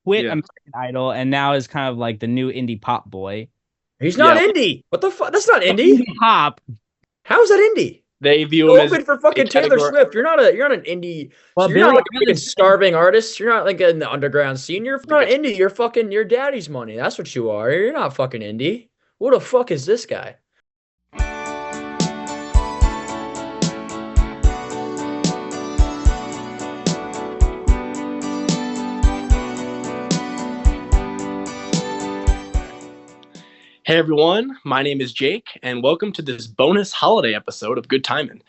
quit Yeah. American Idol and now is kind of like the new indie pop boy. He's not Yeah. indie. What the fuck? That's not indie. Indie pop. How is that indie? They view him You as open for a fucking Taylor category. Swift. You're not an indie. Well, So you're not Billie like a fucking Eilish said starving artist. You're not like in the underground scene. You're not indie. You're fucking your daddy's money. That's what you are. You're not fucking indie. What the fuck is this guy? Hey everyone, my name is Jake, and welcome to this bonus holiday episode of Good Timin.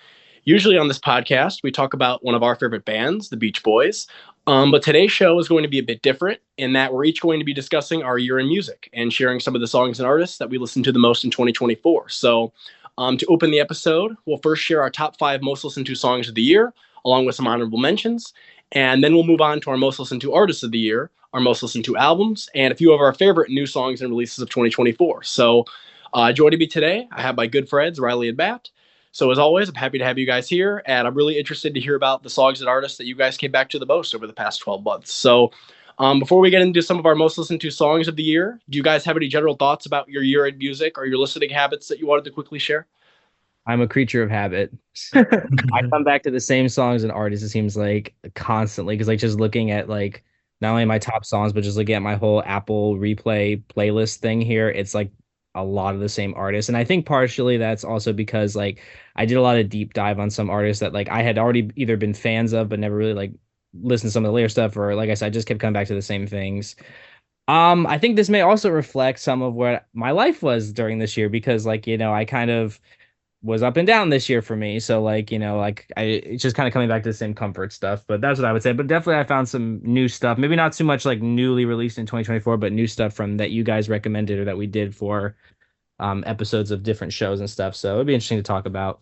Usually on this podcast, we talk about one of our favorite bands, the Beach Boys. But today's show is going to be a bit different in that we're each going to be discussing our year in music and sharing some of the songs and artists that we listened to the most in 2024. So to open the episode, we'll first share our top 5 most listened to songs of the year, along with some honorable mentions. And then we'll move on to our most listened to artists of the year, our most listened to albums, and a few of our favorite new songs and releases of 2024. So joining me today, I have my good friends, Riley and Matt. So as always, I'm happy to have you guys here, and I'm really interested to hear about the songs and artists that you guys came back to the most over the past 12 months. So before we get into some of our most listened to songs of the year, do you guys have any general thoughts about your year in music or your listening habits that you wanted to quickly share? I'm a creature of habit. I come back to the same songs and artists, it seems like constantly. Because like just looking at like not only my top songs, but just looking at my whole Apple replay playlist thing here, it's like a lot of the same artists. And I think partially that's also because like I did a lot of deep dive on some artists that like I had already either been fans of, but never really like listened to some of the later stuff, or like I said, I just kept coming back to the same things. I think this may also reflect some of what my life was during this year because like, I kind of was up and down this year for me. So like, like it's just kind of coming back to the same comfort stuff. But that's what I would say. But definitely I found some new stuff. Maybe not too much like newly released in 2024, but new stuff from that you guys recommended or that we did for episodes of different shows and stuff. So it'd be interesting to talk about.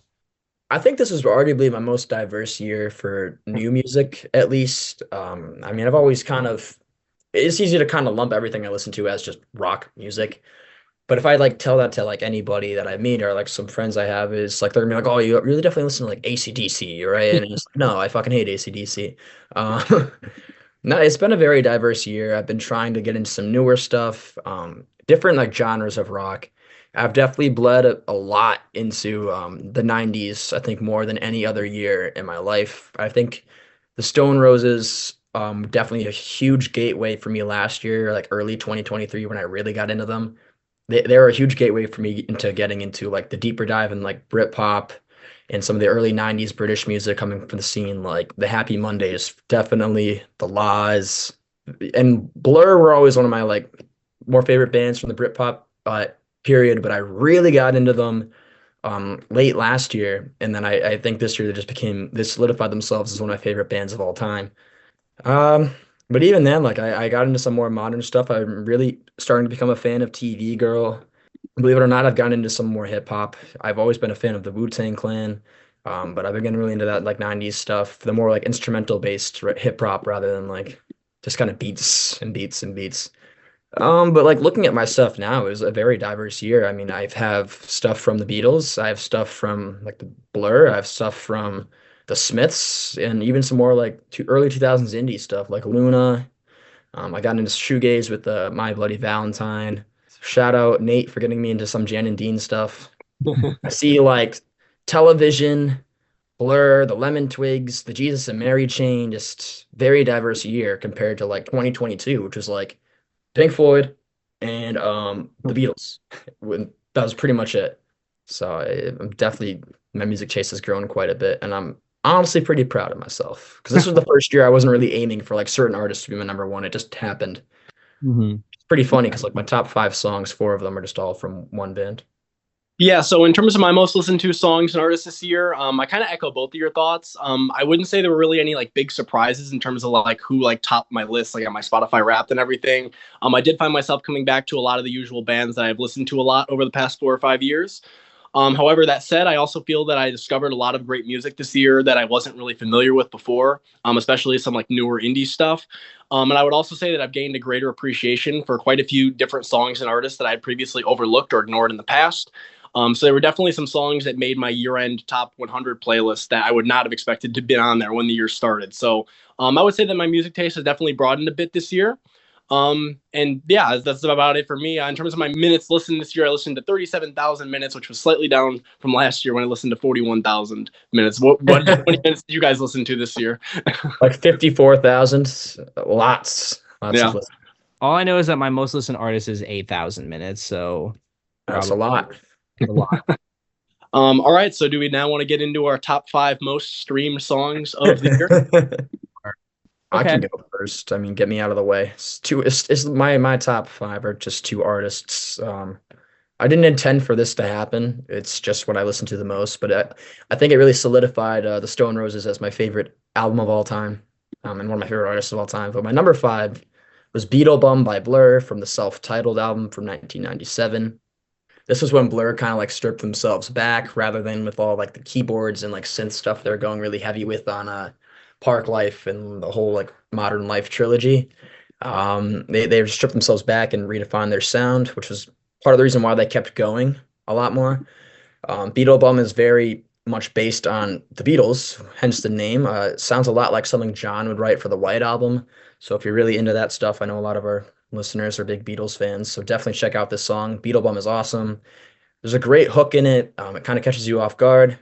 I think this is arguably my most diverse year for new music, at least. I mean, I've always kind of, it's easy to kind of lump everything I listen to as just rock music. But if I like tell that to like anybody that I meet or like some friends I have, is like they're gonna be like, "Oh, you really definitely listen to like AC/DC, right?" And it's like, no, I fucking hate AC/DC. Uh, no, it's been a very diverse year. I've been trying to get into some newer stuff, different like genres of rock. I've definitely bled a lot into the 90s, I think more than any other year in my life. I think the Stone Roses definitely a huge gateway for me last year, like early 2023 when I really got into them. They were a huge gateway for me into getting into like the deeper dive and like Britpop and some of the early 90s British music coming from the scene, like the Happy Mondays, definitely the Laws, and Blur were always one of my like more favorite bands from the Britpop period, but I really got into them late last year, and then I think this year they solidified themselves as one of my favorite bands of all time. Um, but even then, like I got into some more modern stuff. I'm really starting to become a fan of TV Girl. Believe it or not, I've gotten into some more hip hop. I've always been a fan of the Wu-Tang Clan, but I've been getting really into that like 90s stuff, the more like instrumental based hip hop rather than like just kind of beats and beats and beats. But like looking at my stuff now is a very diverse year. I mean, I have stuff from the Beatles, I have stuff from like the Blur, I have stuff from the Smiths, and even some more like early 2000s indie stuff like Luna. I got into shoegaze with My Bloody Valentine. Shout out Nate for getting me into some Jan and Dean stuff. I see like Television, Blur, the Lemon Twigs, the Jesus and Mary chain, just very diverse year compared to like 2022, which was like Pink Floyd and the Beatles. That was pretty much it. So I'm definitely my music taste has grown quite a bit, and I'm honestly pretty proud of myself because this was the first year I wasn't really aiming for like certain artists to be my number one. It just happened. Mhm. It's pretty funny because like my top 5 songs, 4 of them are just all from one band. Yeah, so in terms of my most listened to songs and artists this year, I kind of echo both of your thoughts. I wouldn't say there were really any like big surprises in terms of like who like topped my list, like on my Spotify Wrapped and everything. I did find myself coming back to a lot of the usual bands that I've listened to a lot over the past 4 or 5 years. However, that said, I also feel that I discovered a lot of great music this year that I wasn't really familiar with before, especially some like newer indie stuff. And I would also say that I've gained a greater appreciation for quite a few different songs and artists that I had previously overlooked or ignored in the past. So there were definitely some songs that made my year-end top 100 playlist that I would not have expected to be on there when the year started. So I would say that my music taste has definitely broadened a bit this year. And yeah, that's about it for me. In terms of my minutes listened this year, I listened to 37,000 minutes, which was slightly down from last year when I listened to 41,000 minutes. How many minutes did you guys listen to this year? Like 54,000. Lots of Yeah. listeners. All I know is that my most listened artist is 8,000 minutes, so That's a probably lot. a lot. All right. So do we now want to get into our top five most streamed songs of the year? I Okay. can go first. I mean, get me out of the way. It's my top five are just two artists. I didn't intend for this to happen. It's just what I listen to the most, but I think it really solidified the Stone Roses as my favorite album of all time, and one of my favorite artists of all time. But my number five was Beetle Bum by Blur from the self-titled album from 1997. This was when Blur kind of like stripped themselves back rather than with all like the keyboards and like synth stuff they're going really heavy with on Park Life and the whole like Modern Life trilogy. They stripped themselves back and redefined their sound, which was part of the reason why they kept going a lot more. Beetle Bum is very much based on the Beatles, hence the name. It sounds a lot like something John would write for the White Album. So if you're really into that stuff, I know a lot of our listeners are big Beatles fans, so definitely check out this song. Beetle Bum is awesome. There's a great hook in it. It kind of catches you off guard,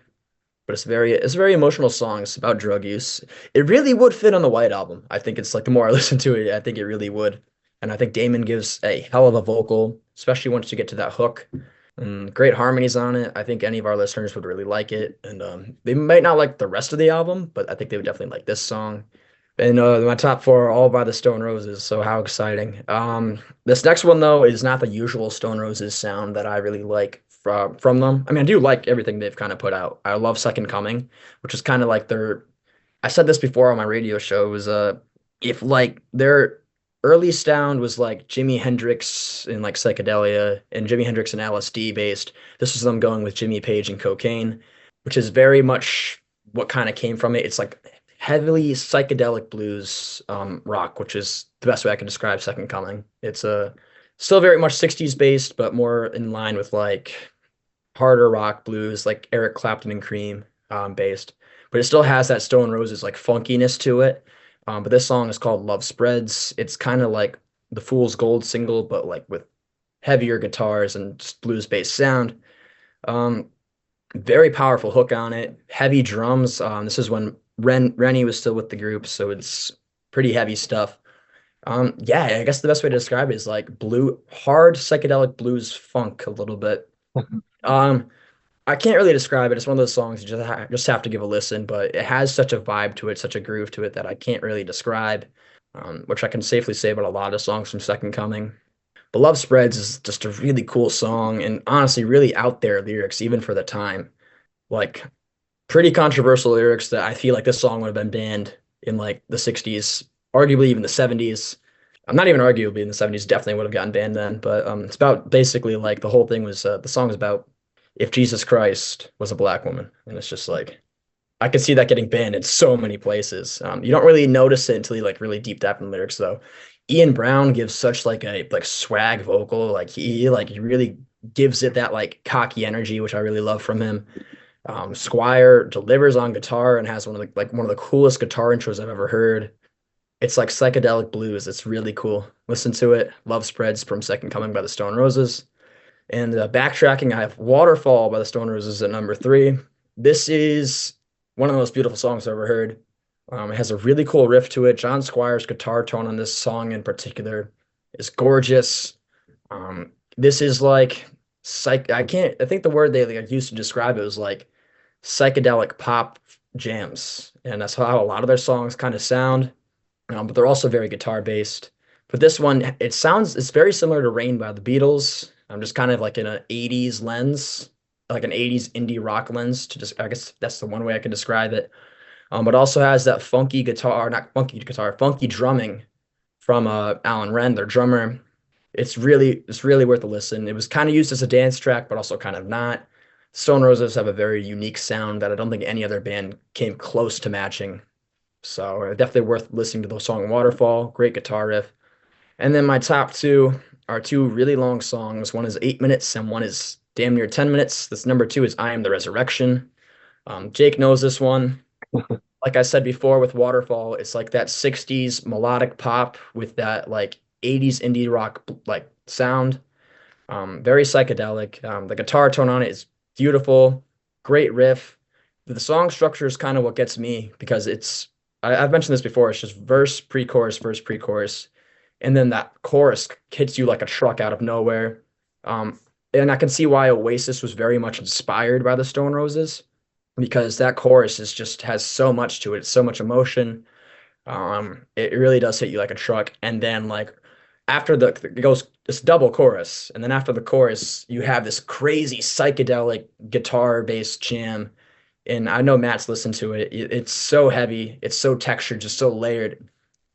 but it's a very emotional song. It's about drug use. It really would fit on the White Album. I think it's like the more I listen to it, I think it really would. And I think Damon gives a hell of a vocal, especially once you get to that hook. Great harmonies on it. I think any of our listeners would really like it, and they might not like the rest of the album, but I think they would definitely like this song. And my top four are all by the Stone Roses, so how exciting. This next one, though, is not the usual Stone Roses sound that I really like from them. I mean, I do like everything they've kind of put out. I love Second Coming, which is kind of like their. I said this before on my radio show, was if like their early sound was like Jimi Hendrix and like psychedelia and Jimi Hendrix and LSD based, this was them going with Jimmy Page and cocaine, which is very much what kind of came from it. It's like heavily psychedelic blues rock, which is the best way I can describe Second Coming. It's still very much 60s based, but more in line with like harder rock blues, like Eric Clapton and Cream based. But it still has that Stone Roses like funkiness to it. But this song is called Love Spreads. It's kind of like the Fool's Gold single, but like with heavier guitars and just blues based sound. Um, Very powerful hook on it. Heavy drums. This is when Rennie was still with the group, so it's pretty heavy stuff. Yeah, I guess the best way to describe it is like hard psychedelic blues funk a little bit. Um, I can't really describe it. It's one of those songs you just have to give a listen, but it has such a vibe to it, such a groove to it that I can't really describe, which I can safely say about a lot of songs from Second Coming. But Love Spreads is just a really cool song and honestly really out there lyrics, even for the time. Like pretty controversial lyrics that I feel like this song would have been banned in like the 60s, arguably even the 70s. I'm not even arguably in the 70s, definitely would have gotten banned then. But it's about basically like the whole thing was the song is about if Jesus Christ was a black woman. And it's just like, I could see that getting banned in so many places. You don't really notice it until you like really deep dive in the lyrics though. Ian Brown gives such like a like swag vocal. Like he really gives it that like cocky energy, which I really love from him. Squire delivers on guitar and has one of the coolest guitar intros I've ever heard. It's like psychedelic blues. It's really cool. Listen to it. Love Spreads from Second Coming by the Stone Roses. And backtracking, I have Waterfall by the Stone Roses at number three. This is one of the most beautiful songs I've ever heard. It has a really cool riff to it. John Squire's guitar tone on this song in particular is gorgeous. This is like I think the word they like, used to describe it was like psychedelic pop jams, and that's how a lot of their songs kind of sound. But they're also very guitar based. But this one, it's very similar to Rain by the Beatles. I'm just kind of like in an 80s lens, like an 80s indie rock lens to just, I guess that's the one way I can describe it. But also has that funky guitar, not funky guitar, funky drumming from Alan Wren, their drummer. It's really worth a listen. It was kind of used as a dance track, but also kind of not. Stone Roses have a very unique sound that I don't think any other band came close to matching. So definitely worth listening to the song Waterfall. Great guitar riff. And then my top two are two really long songs. One is 8 minutes and one is damn near 10 minutes. This number two is I Am the Resurrection. Jake knows this one. Like I said before with Waterfall, it's like that 60s melodic pop with that like 80s indie rock like sound. Very psychedelic. The guitar tone on it is beautiful, great riff. The song structure is kind of what gets me because I've mentioned this before. It's just verse, pre-chorus, and then that chorus hits you like a truck out of nowhere. Um, and I can see why Oasis was very much inspired by the Stone Roses because that chorus is just has so much to it, so much emotion. It really does hit you like a truck. And then like after it goes this double chorus, and then after the chorus, you have this crazy psychedelic guitar based jam. And I know Matt's listened to it. It's so heavy, it's so textured, just so layered.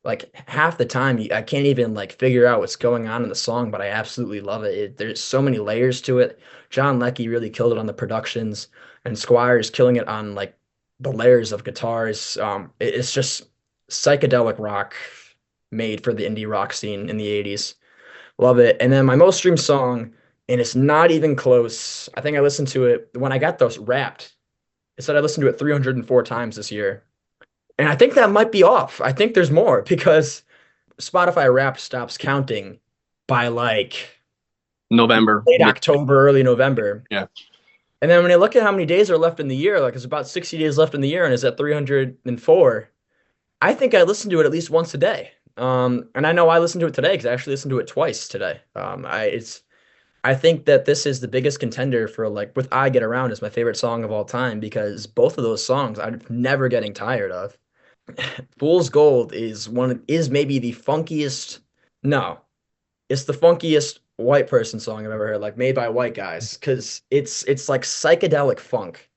Like half the time, I can't even like figure out what's going on in the song, but I absolutely love it. There's so many layers to it. John Leckie really killed it on the productions, and Squire is killing it on like the layers of guitars. It's just psychedelic rock made for the indie rock scene in the 80s. Love it. And then my most streamed song, and it's not even close. I think I listened to it when I got those wrapped. It said I listened to it 304 times this year. And I think that might be off. I think there's more because Spotify Wrapped stops counting by like November. late October, early November. Yeah. And then when you look at how many days are left in the year, like it's about 60 days left in the year and it's at 304. I think I listen to it at least once a day. And I know I listened to it today because I actually listened to it twice today. I think that this is the biggest contender for like with I Get Around is my favorite song of all time because both of those songs I'm never getting tired of. Fool's Gold is maybe the funkiest. No, it's the funkiest white person song I've ever heard, like made by white guys, because it's like psychedelic funk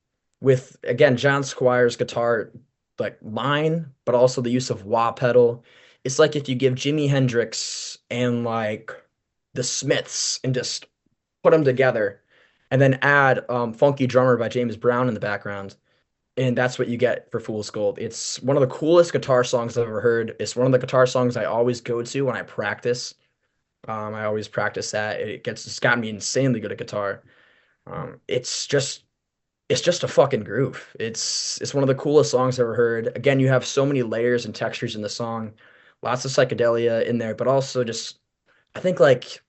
with again John Squire's guitar like line, but also the use of wah pedal. It's like if you give Jimi Hendrix and like the Smiths and just put them together, and then add "Funky Drummer" by James Brown in the background, and that's what you get for Fool's Gold. It's one of the coolest guitar songs I've ever heard. It's one of the guitar songs I always go to when I practice. I always practice that. It's gotten me insanely good at guitar. It's just a fucking groove. It's one of the coolest songs I've ever heard. Again, you have so many layers and textures in the song, lots of psychedelia in there, but also just I think like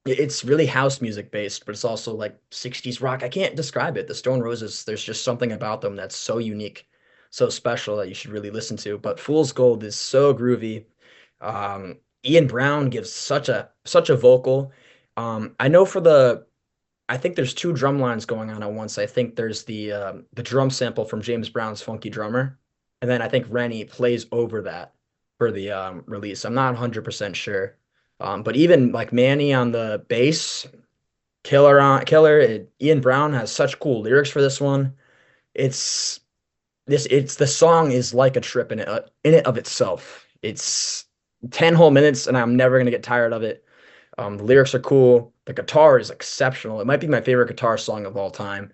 it's really house music based, but it's also like 60s rock. I can't describe it. The Stone Roses, there's just something about them that's so unique, so special that you should really listen to. But Fool's Gold is so groovy. Ian Brown gives such a vocal. I know I think there's two drum lines going on at once. I think there's the drum sample from James Brown's Funky Drummer, and then I think Rennie plays over that for the release. I'm not 100% sure. But even like Manny on the bass, killer. Ian Brown has such cool lyrics for this one. It's it's the song is like a trip in it of itself. It's 10 whole minutes and I'm never gonna get tired of it. The lyrics are cool. The guitar is exceptional. It might be my favorite guitar song of all time.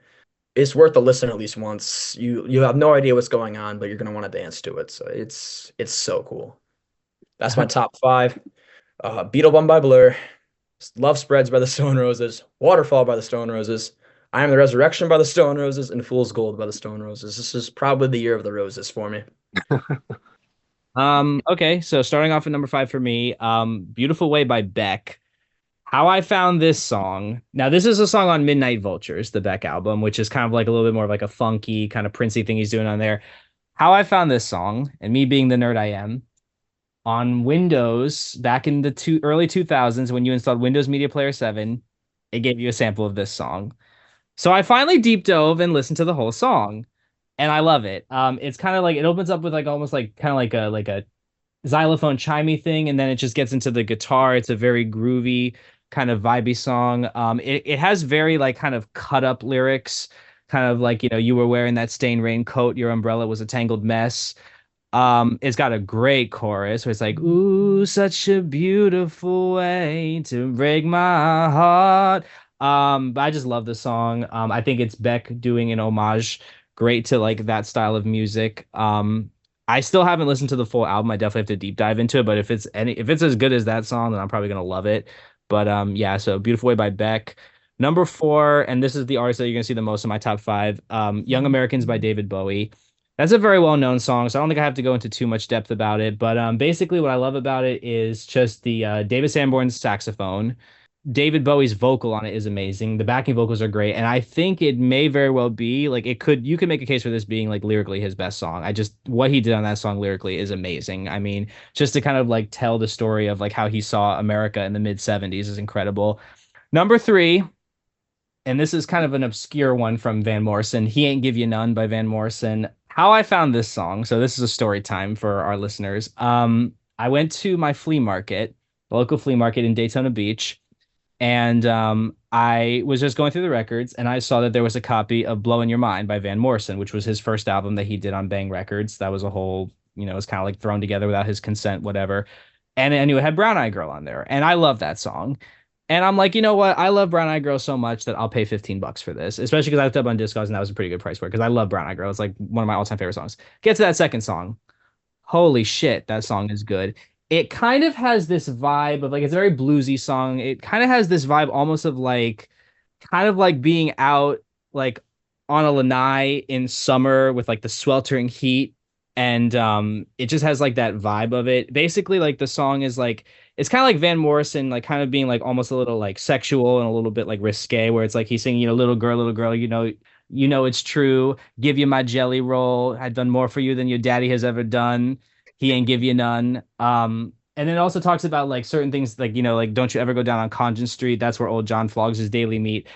It's worth a listen at least once. You have no idea what's going on, but you're gonna want to dance to it. So it's so cool. That's my top five. Beetle Bum by Blur, Love Spreads by the Stone Roses, Waterfall by the Stone Roses, I Am the Resurrection by the Stone Roses, and Fool's Gold by the Stone Roses. This is probably the year of the roses for me. Okay, so starting off at number five for me, Beautiful Way by Beck. How I found this song. Now, this is a song on Midnight Vultures, the Beck album, which is kind of like a little bit more of like a funky, kind of Princey thing he's doing on there. How I found this song, and me being the nerd I am, on Windows back in the early 2000s when you installed Windows Media Player 7, it gave you a sample of this song. So I finally deep dove and listened to the whole song, and I love it. It's kind of like it opens up with like almost like kind of like a xylophone chimey thing, and then it just gets into the guitar. It's a very groovy kind of vibey song. It has very like kind of cut up lyrics, kind of like you were wearing that stained raincoat, your umbrella was a tangled mess. It's got a great chorus where it's like, "Ooh, such a beautiful way to break my heart." But I just love the song. I think it's Beck doing an homage, great to like that style of music. I still haven't listened to the full album. I definitely have to deep dive into it. But if it's as good as that song, then I'm probably gonna love it. But yeah. So "Beautiful Way" by Beck. Number four, and this is the artist that you're gonna see the most in my top five. "Young Americans" by David Bowie. That's a very well known song, so I don't think I have to go into too much depth about it. But basically, what I love about it is just the David Sanborn's saxophone. David Bowie's vocal on it is amazing. The backing vocals are great, and I think it may very well be like it could. You could make a case for this being like lyrically his best song. I just what he did on that song lyrically is amazing. I mean, just to kind of like tell the story of like how he saw America in the mid '70s is incredible. Number three, and this is kind of an obscure one from Van Morrison. He Ain't Give You None by Van Morrison. How I found this song. So this is a story time for our listeners. I went to my flea market, the local flea market in Daytona Beach, and I was just going through the records, and I saw that there was a copy of "Blowin' Your Mind" by Van Morrison, which was his first album that he did on Bang Records. That was a whole, it was kind of like thrown together without his consent, whatever. And I knew it had Brown Eye Girl on there, and I love that song. And I'm like, you know what? I love Brown Eye Girl so much that I'll pay $15 for this, especially because I looked up on Discogs and that was a pretty good price for it because I love Brown Eye Girl. It's like one of my all-time favorite songs. Get to that second song. Holy shit, that song is good. It kind of has this vibe of like it's a very bluesy song. It kind of has this vibe almost of like kind of like being out like on a lanai in summer with like the sweltering heat and it just has like that vibe of it. Basically like the song is like it's kind of like Van Morrison like kind of being like almost a little like sexual and a little bit like risque where it's like he's singing, little girl, it's true. Give you my jelly roll. I've done more for you than your daddy has ever done. He ain't give you none. And then it also talks about like certain things like, like don't you ever go down on Conjun Street. That's where old John flogs his daily meat.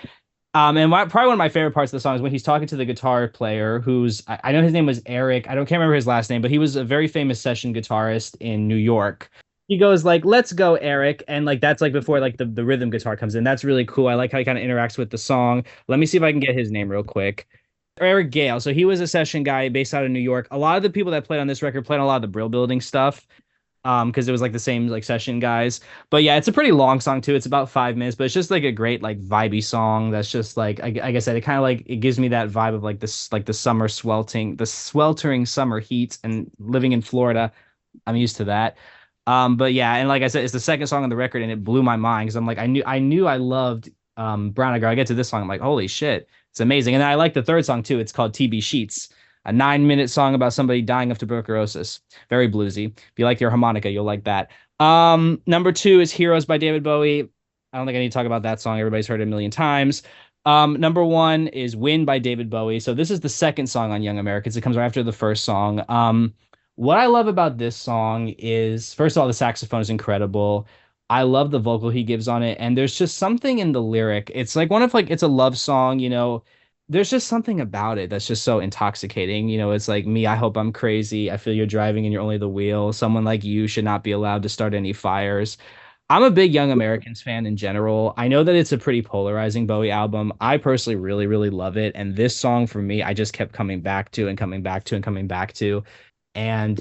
And probably one of my favorite parts of the song is when he's talking to the guitar player, who's I know his name was Eric. Can't remember his last name, but he was a very famous session guitarist in New York. He goes like, "Let's go, Eric," and like that's like before like the rhythm guitar comes in. That's really cool. I like how he kind of interacts with the song. Let me see if I can get his name real quick. Eric Gale. So he was a session guy based out of New York. A lot of the people that played on this record played on a lot of the Brill Building stuff because it was like the same like session guys. But yeah, it's a pretty long song too. It's about 5 minutes, but it's just like a great like vibey song. That's just like I said, it kind of like it gives me that vibe of like this like the sweltering summer heat, and living in Florida, I'm used to that. But yeah, and like I said, it's the second song on the record, and it blew my mind because I'm like I knew I loved Brown Eyed Girl. I get to this song, I'm like, holy shit, it's amazing. And then I like the third song too. It's called TB Sheets, a 9 minute song about somebody dying of tuberculosis. Very bluesy. If you like your harmonica, you'll like that. Number two is Heroes by David Bowie. I don't think I need to talk about that song. Everybody's heard it a million times. Number one is Win by David Bowie. So this is the second song on Young Americans. It comes right after the first song. What I love about this song is, first of all, the saxophone is incredible. I love the vocal he gives on it, and there's just something in the lyric. It's like one of like it's a love song, there's just something about it that's just so intoxicating. It's like me, I hope I'm crazy. I feel you're driving and you're only the wheel. Someone like you should not be allowed to start any fires. I'm a big Young Americans fan in general. I know that it's a pretty polarizing Bowie album. I personally really, really love it. And this song for me, I just kept coming back to and coming back to and coming back to. And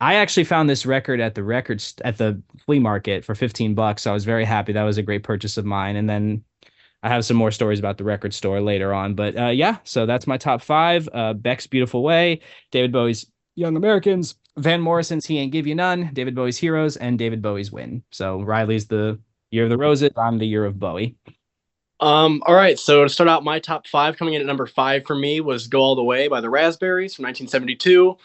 I actually found this record at the flea market for $15. So I was very happy. That was a great purchase of mine. And then I have some more stories about the record store later on. But yeah, so that's my top five. Beck's Beautiful Way, David Bowie's Young Americans, Van Morrison's He Ain't Give You None, David Bowie's Heroes, and David Bowie's Win. So Riley's the Year of the Roses. I'm the Year of Bowie. All right, so to start out my top five, coming in at number five for me was Go All the Way by the Raspberries from 1972.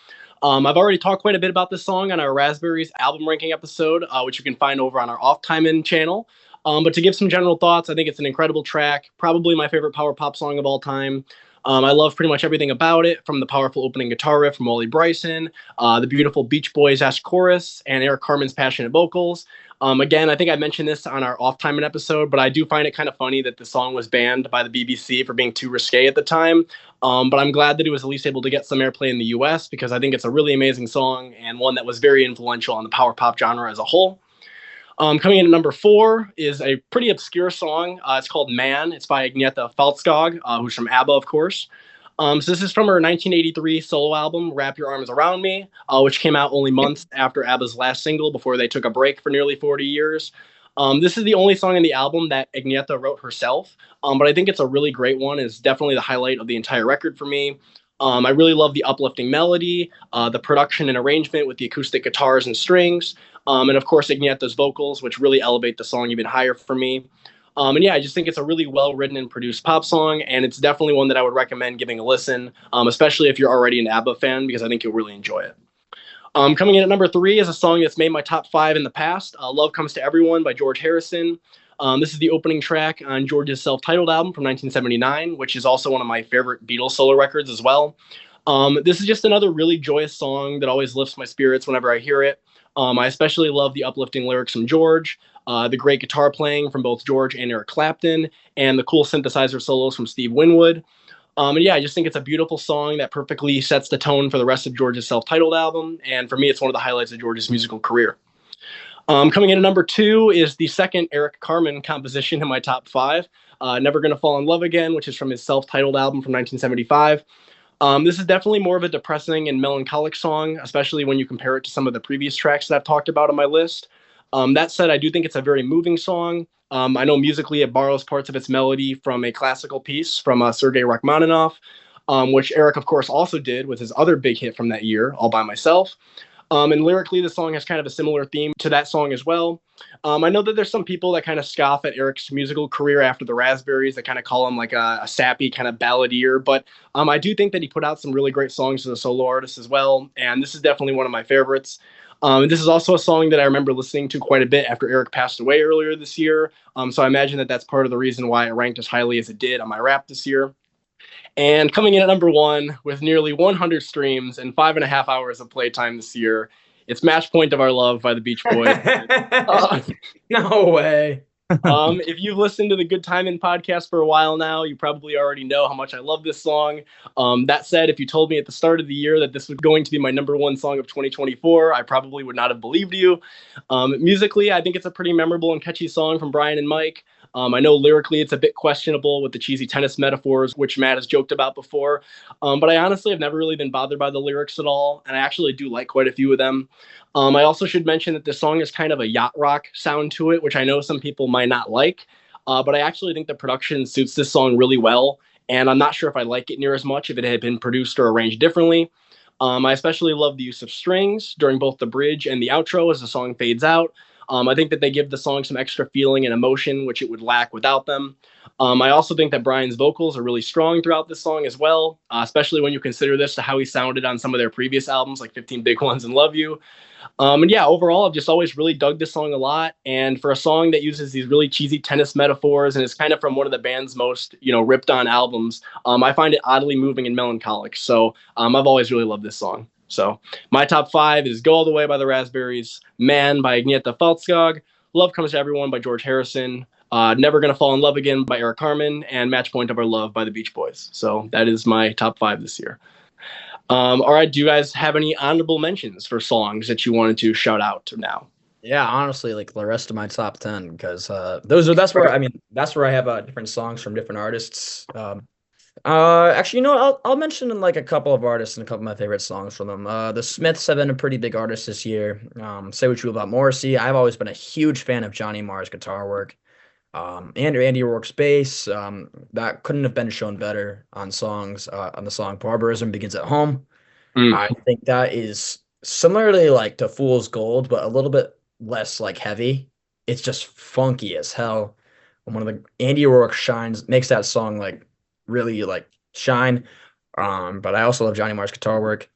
I've already talked quite a bit about this song on our Raspberries album ranking episode, which you can find over on our Off Timin channel. But to give some general thoughts, I think it's an incredible track, probably my favorite power pop song of all time. I love pretty much everything about it, from the powerful opening guitar riff from Wally Bryson, the beautiful Beach Boys-esque chorus, and Eric Carmen's passionate vocals. Again, I think I mentioned this on our Off Timin episode, but I do find it kind of funny that the song was banned by the BBC for being too risque at the time. But I'm glad that it was at least able to get some airplay in the US because I think it's a really amazing song and one that was very influential on the power pop genre as a whole. Coming in at number four is a pretty obscure song. It's called Man. It's by Agnetha Faltskog, who's from ABBA, of course. So this is from her 1983 solo album, Wrap Your Arms Around Me, which came out only months after ABBA's last single before they took a break for nearly 40 years. This is the only song in the album that Agnetha wrote herself, but I think it's a really great one. It's definitely the highlight of the entire record for me. I really love the uplifting melody, the production and arrangement with the acoustic guitars and strings, and of course Agnetha's vocals, which really elevate the song even higher for me. And yeah, I just think it's a really well written and produced pop song, and it's definitely one that I would recommend giving a listen, especially if you're already an ABBA fan, because I think you'll really enjoy it. Coming in at number 3 is a song that's made my top 5 in the past, Love Comes to Everyone by George Harrison. This is the opening track on George's self-titled album from 1979, which is also one of my favorite Beatles solo records as well. This is just another really joyous song that always lifts my spirits whenever I hear it. I especially love the uplifting lyrics from George, the great guitar playing from both George and Eric Clapton, and the cool synthesizer solos from Steve Winwood. And yeah, I just think it's a beautiful song that perfectly sets the tone for the rest of George's self-titled album. And for me, it's one of the highlights of George's musical career. Coming in at number 2 is the second Eric Carmen composition in my top 5, Never Gonna Fall in Love Again, which is from his self-titled album from 1975. This is definitely more of a depressing and melancholic song, especially when you compare it to some of the previous tracks that I've talked about on my list. That said, I do think it's a very moving song. I know musically it borrows parts of its melody from a classical piece from Sergei Rachmaninoff, which Eric, of course, also did with his other big hit from that year, All by Myself. And lyrically, the song has kind of a similar theme to that song as well. I know that there's some people that kind of scoff at Eric's musical career after the Raspberries, that kind of call him like a sappy kind of balladeer. But I do think that he put out some really great songs as a solo artist as well. And this is definitely one of my favorites. This is also a song that I remember listening to quite a bit after Eric passed away earlier this year. So I imagine that that's part of the reason why it ranked as highly as it did on my Wrap this year. And coming in at number 1 with nearly 100 streams and 5.5 hours of playtime this year, it's Match Point of Our Love by the Beach Boys. No way. If you've listened to the Good Timin podcast for a while now, you probably already know how much I love this song. That said, if you told me at the start of the year that this was going to be my number 1 song of 2024, I probably would not have believed you. Musically, I think it's a pretty memorable and catchy song from Brian and Mike. I know lyrically it's a bit questionable with the cheesy tennis metaphors, which Matt has joked about before. But I honestly have never really been bothered by the lyrics at all, and I actually do like quite a few of them. I also should mention that this song is kind of a yacht rock sound to it, which I know some people might not like. But I actually think the production suits this song really well, and I'm not sure if I like it near as much if it had been produced or arranged differently. I especially love the use of strings during both the bridge and the outro as the song fades out. I think that they give the song some extra feeling and emotion, which it would lack without them. I also think that Brian's vocals are really strong throughout this song as well, especially when you consider this to how he sounded on some of their previous albums, like 15 Big Ones and Love You. And yeah, overall, I've just always really dug this song a lot. And for a song that uses these really cheesy tennis metaphors and is kind of from one of the band's most, ripped on albums, I find it oddly moving and melancholic. So I've always really loved this song. So my top 5 is Go All the Way by the Raspberries, Man by Agnieszka Faltskog, Love Comes to Everyone by George Harrison, Never Gonna Fall in Love Again by Eric Carmen, and Match Point of Our Love by the Beach Boys. So that is my top 5 this year. All right, do you guys have any honorable mentions for songs that you wanted to shout out now? Yeah, honestly, like the rest of my top 10, because that's where I have different songs from different artists. Actually, I'll mention like a couple of artists and a couple of my favorite songs from them. The Smiths have been a pretty big artist this year. Say what you will about Morrissey. I've always been a huge fan of Johnny Marr's guitar work. And Andy Rourke's bass. That couldn't have been shown better on the song Barbarism Begins at Home. I think that is similarly like to Fool's Gold, but a little bit less like heavy. It's just funky as hell. And one of the Andy Rourke makes that song like really like shine. But I also love Johnny Marr's guitar work.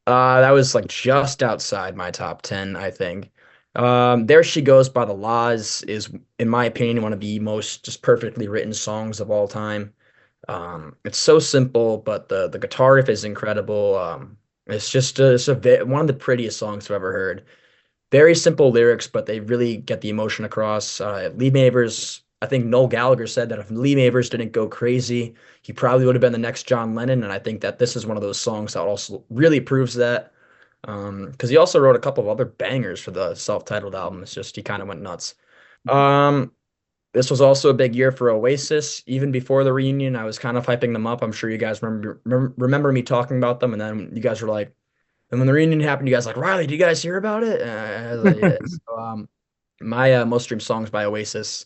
That was like just outside my top 10, I think. There She Goes by The Laws is, in my opinion, one of the most just perfectly written songs of all time. It's so simple, but the guitar riff is incredible. It's just one of the prettiest songs I've ever heard. Very simple lyrics, but they really get the emotion across. Lee Mavers, I think Noel Gallagher said that if Lee Mavers didn't go crazy, he probably would have been the next John Lennon. And I think that this is one of those songs that also really proves that. Because he also wrote a couple of other bangers for the self-titled album. It's just he kind of went nuts. This was also a big year for Oasis. Even before the reunion, I was kind of hyping them up. I'm sure you guys remember me talking about them, and then you guys were like, and when the reunion happened, you guys were like, Riley, do you guys hear about it? And I was like, yeah. So, my most streamed songs by Oasis,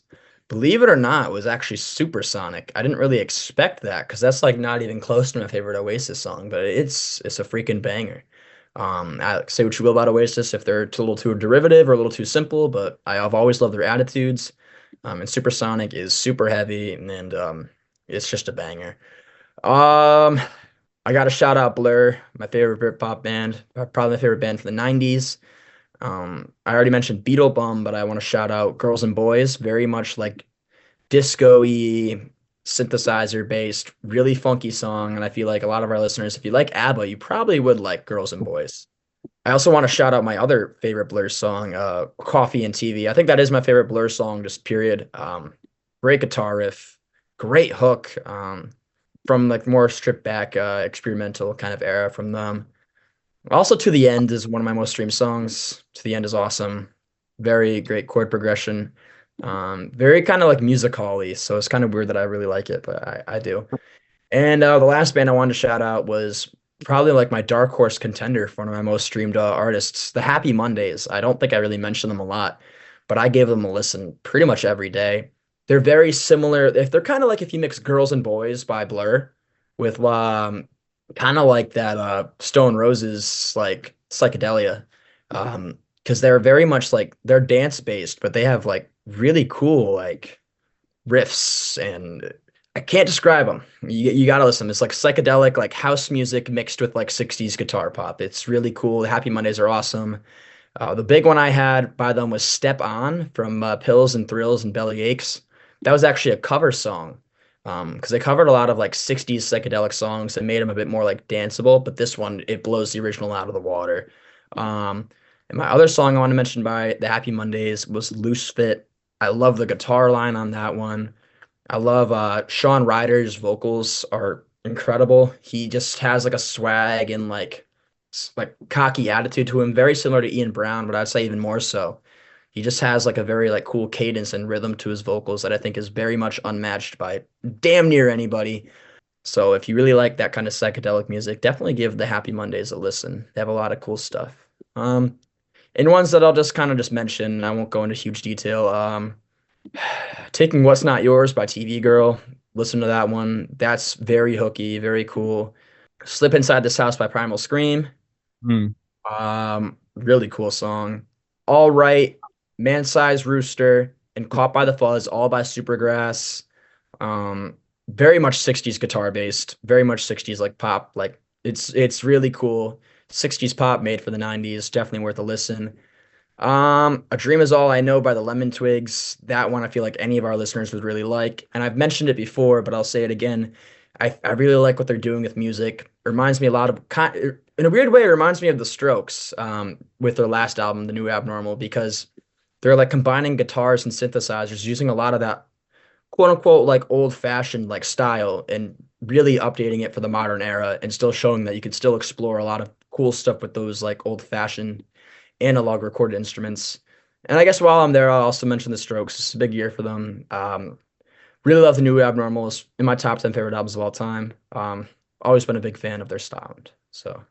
believe it or not, was actually Supersonic. I didn't really expect that because that's like not even close to my favorite Oasis song, but it's a freaking banger. Say what you will about Oasis if they're a little too derivative or a little too simple, but I've always loved their attitudes. And Supersonic is super heavy and it's just a banger. Um, I got to shout out Blur, my favorite Britpop band, probably my favorite band from the 90s. I already mentioned Beetle Bum, but I want to shout out Girls and Boys, very much like disco-y, synthesizer based, really funky song. And I feel like a lot of our listeners, if you like ABBA, you probably would like Girls and Boys. I also want to shout out my other favorite Blur song, Coffee and TV. I think that is my favorite Blur song, just period. Great guitar riff, great hook, from like more stripped back, experimental kind of era from them. Also, To the End is one of my most streamed songs. To the End is awesome. Very great chord progression. Very kind of like musical-y, so it's kind of weird that I really like it, but I do. And the last band I wanted to shout out was probably like my dark horse contender for one of my most streamed artists, the Happy Mondays. I don't think I really mentioned them a lot, but I gave them a listen pretty much every day. They're very similar. If they're kind of like if you mix Girls and Boys by Blur with kind of like that Stone Roses like psychedelia, because they're very much like they're dance based, but they have like really cool like riffs and I can't describe them. You gotta listen. It's like psychedelic, like house music mixed with like 60s guitar pop. It's really cool. The Happy Mondays are awesome. The big one I had by them was Step On from Pills and Thrills and Belly Aches. That was actually a cover song because they covered a lot of like 60s psychedelic songs and made them a bit more like danceable. But this one, it blows the original out of the water. Um, and my other song I want to mention by the Happy Mondays was Loose Fit. I love the guitar line on that one. I love Sean Ryder's vocals are incredible. He just has like a swag and like cocky attitude to him, very similar to Ian Brown, but I'd say even more so. He just has like a very like cool cadence and rhythm to his vocals that I think is very much unmatched by damn near anybody. So if you really like that kind of psychedelic music, definitely give the Happy Mondays a listen. They have a lot of cool stuff. Um, and ones that I'll just kind of just mention, I won't go into huge detail. Taking What's Not Yours by TV Girl. Listen to that one. That's very hooky, very cool. Slip Inside This House by Primal Scream. Hmm. Really cool song. All Right, Man Size Rooster, and Caught by the Fuzz, all by Supergrass. Um, Very much 60s guitar based, very much 60s like pop. Like it's really cool. 60s pop made for the 90s. Definitely worth a listen. A Dream Is All I Know by the Lemon Twigs. That one I feel like any of our listeners would really like. And I've mentioned it before, but I'll say it again. I really like what they're doing with music. It reminds me a lot of in a weird way, it reminds me of the Strokes, with their last album, The New Abnormal, because they're like combining guitars and synthesizers, using a lot of that quote unquote like old fashioned like style and really updating it for the modern era and still showing that you can still explore a lot of cool stuff with those like old fashioned analog recorded instruments. And I guess while I'm there, I'll also mention the Strokes. It's a big year for them. Really love the new Abnormals in my top 10 favorite albums of all time. Always been a big fan of their sound. So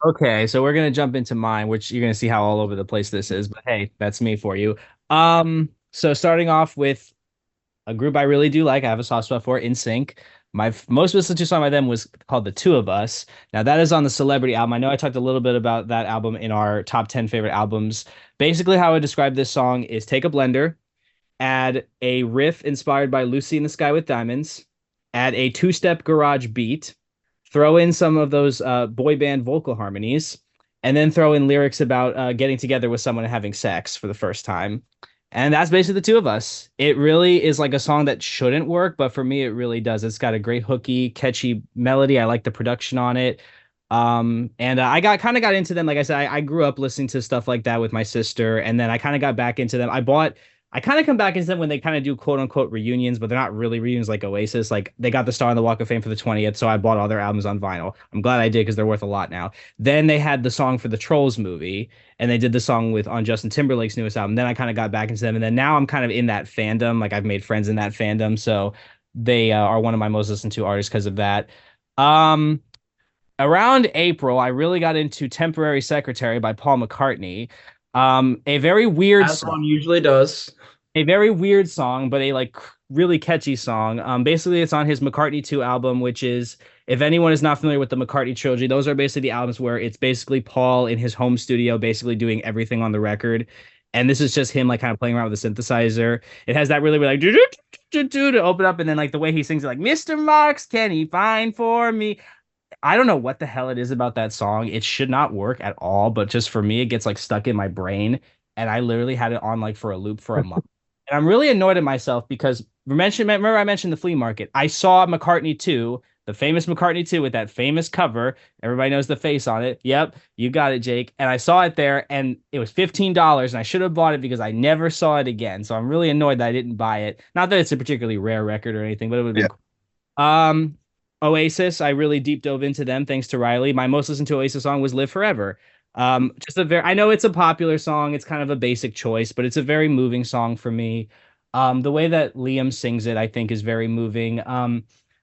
Okay, so we're gonna jump into mine, which you're gonna see how all over the place this is, but hey, that's me for you. So starting off with a group I really do like, I have a soft spot for, In Sync. My most listened to song by them was called The Two of Us. Now that is on the Celebrity album. I know I talked a little bit about that album in our top 10 favorite albums. Basically, how I would describe this song is take a blender, add a riff inspired by Lucy in the Sky with Diamonds, add a two-step garage beat, throw in some of those boy band vocal harmonies, and then throw in lyrics about getting together with someone and having sex for the first time. And that's basically the two of us. It really is like a song that shouldn't work, but for me, it really does. It's got a great hooky, catchy melody. I like the production on it. And I got kind of got into them. Like I said, I grew up listening to stuff like that with my sister, and then I kind of got back into them. I kind of come back into them when they kind of do quote unquote reunions, but they're not really reunions like Oasis. Like they got the star on the Walk of Fame for the 20th, so I bought all their albums on vinyl. I'm glad I did because they're worth a lot now. Then they had the song for the Trolls movie, and they did the song with on Justin Timberlake's newest album. Then I kind of got back into them, and then now I'm kind of in that fandom. Like I've made friends in that fandom, so they are one of my most listened to artists because of that. Um, Around April, I really got into Temporary Secretary by Paul McCartney. A very weird as song. one usually does. A very weird song, but a like really catchy song. Basically, it's on his McCartney 2 album, which is, if anyone is not familiar with the McCartney trilogy, those are basically the albums where it's basically Paul in his home studio, basically doing everything on the record. And this is just him like kind of playing around with the synthesizer. It has that really, really like do do do do to open up, and then like the way he sings it, like Mr. Marks, can he find for me? I don't know what the hell it is about that song. It should not work at all, but just for me, it gets like stuck in my brain. And I literally had it on like for a loop for a month. And I'm really annoyed at myself because remember I mentioned the flea market. I saw McCartney 2, the famous McCartney 2 with that famous cover. Everybody knows the face on it. Yep, you got it, Jake. And I saw it there and it was $15 and I should have bought it because I never saw it again. So I'm really annoyed that I didn't buy it. Not that it's a particularly rare record or anything, but it would have been cool. Oasis, I really deep dove into them thanks to Riley. My most listened to Oasis song was Live Forever. Just a very, I know it's a popular song. It's kind of a basic choice, but it's a very moving song for me. The way that Liam sings it, I think, is very moving.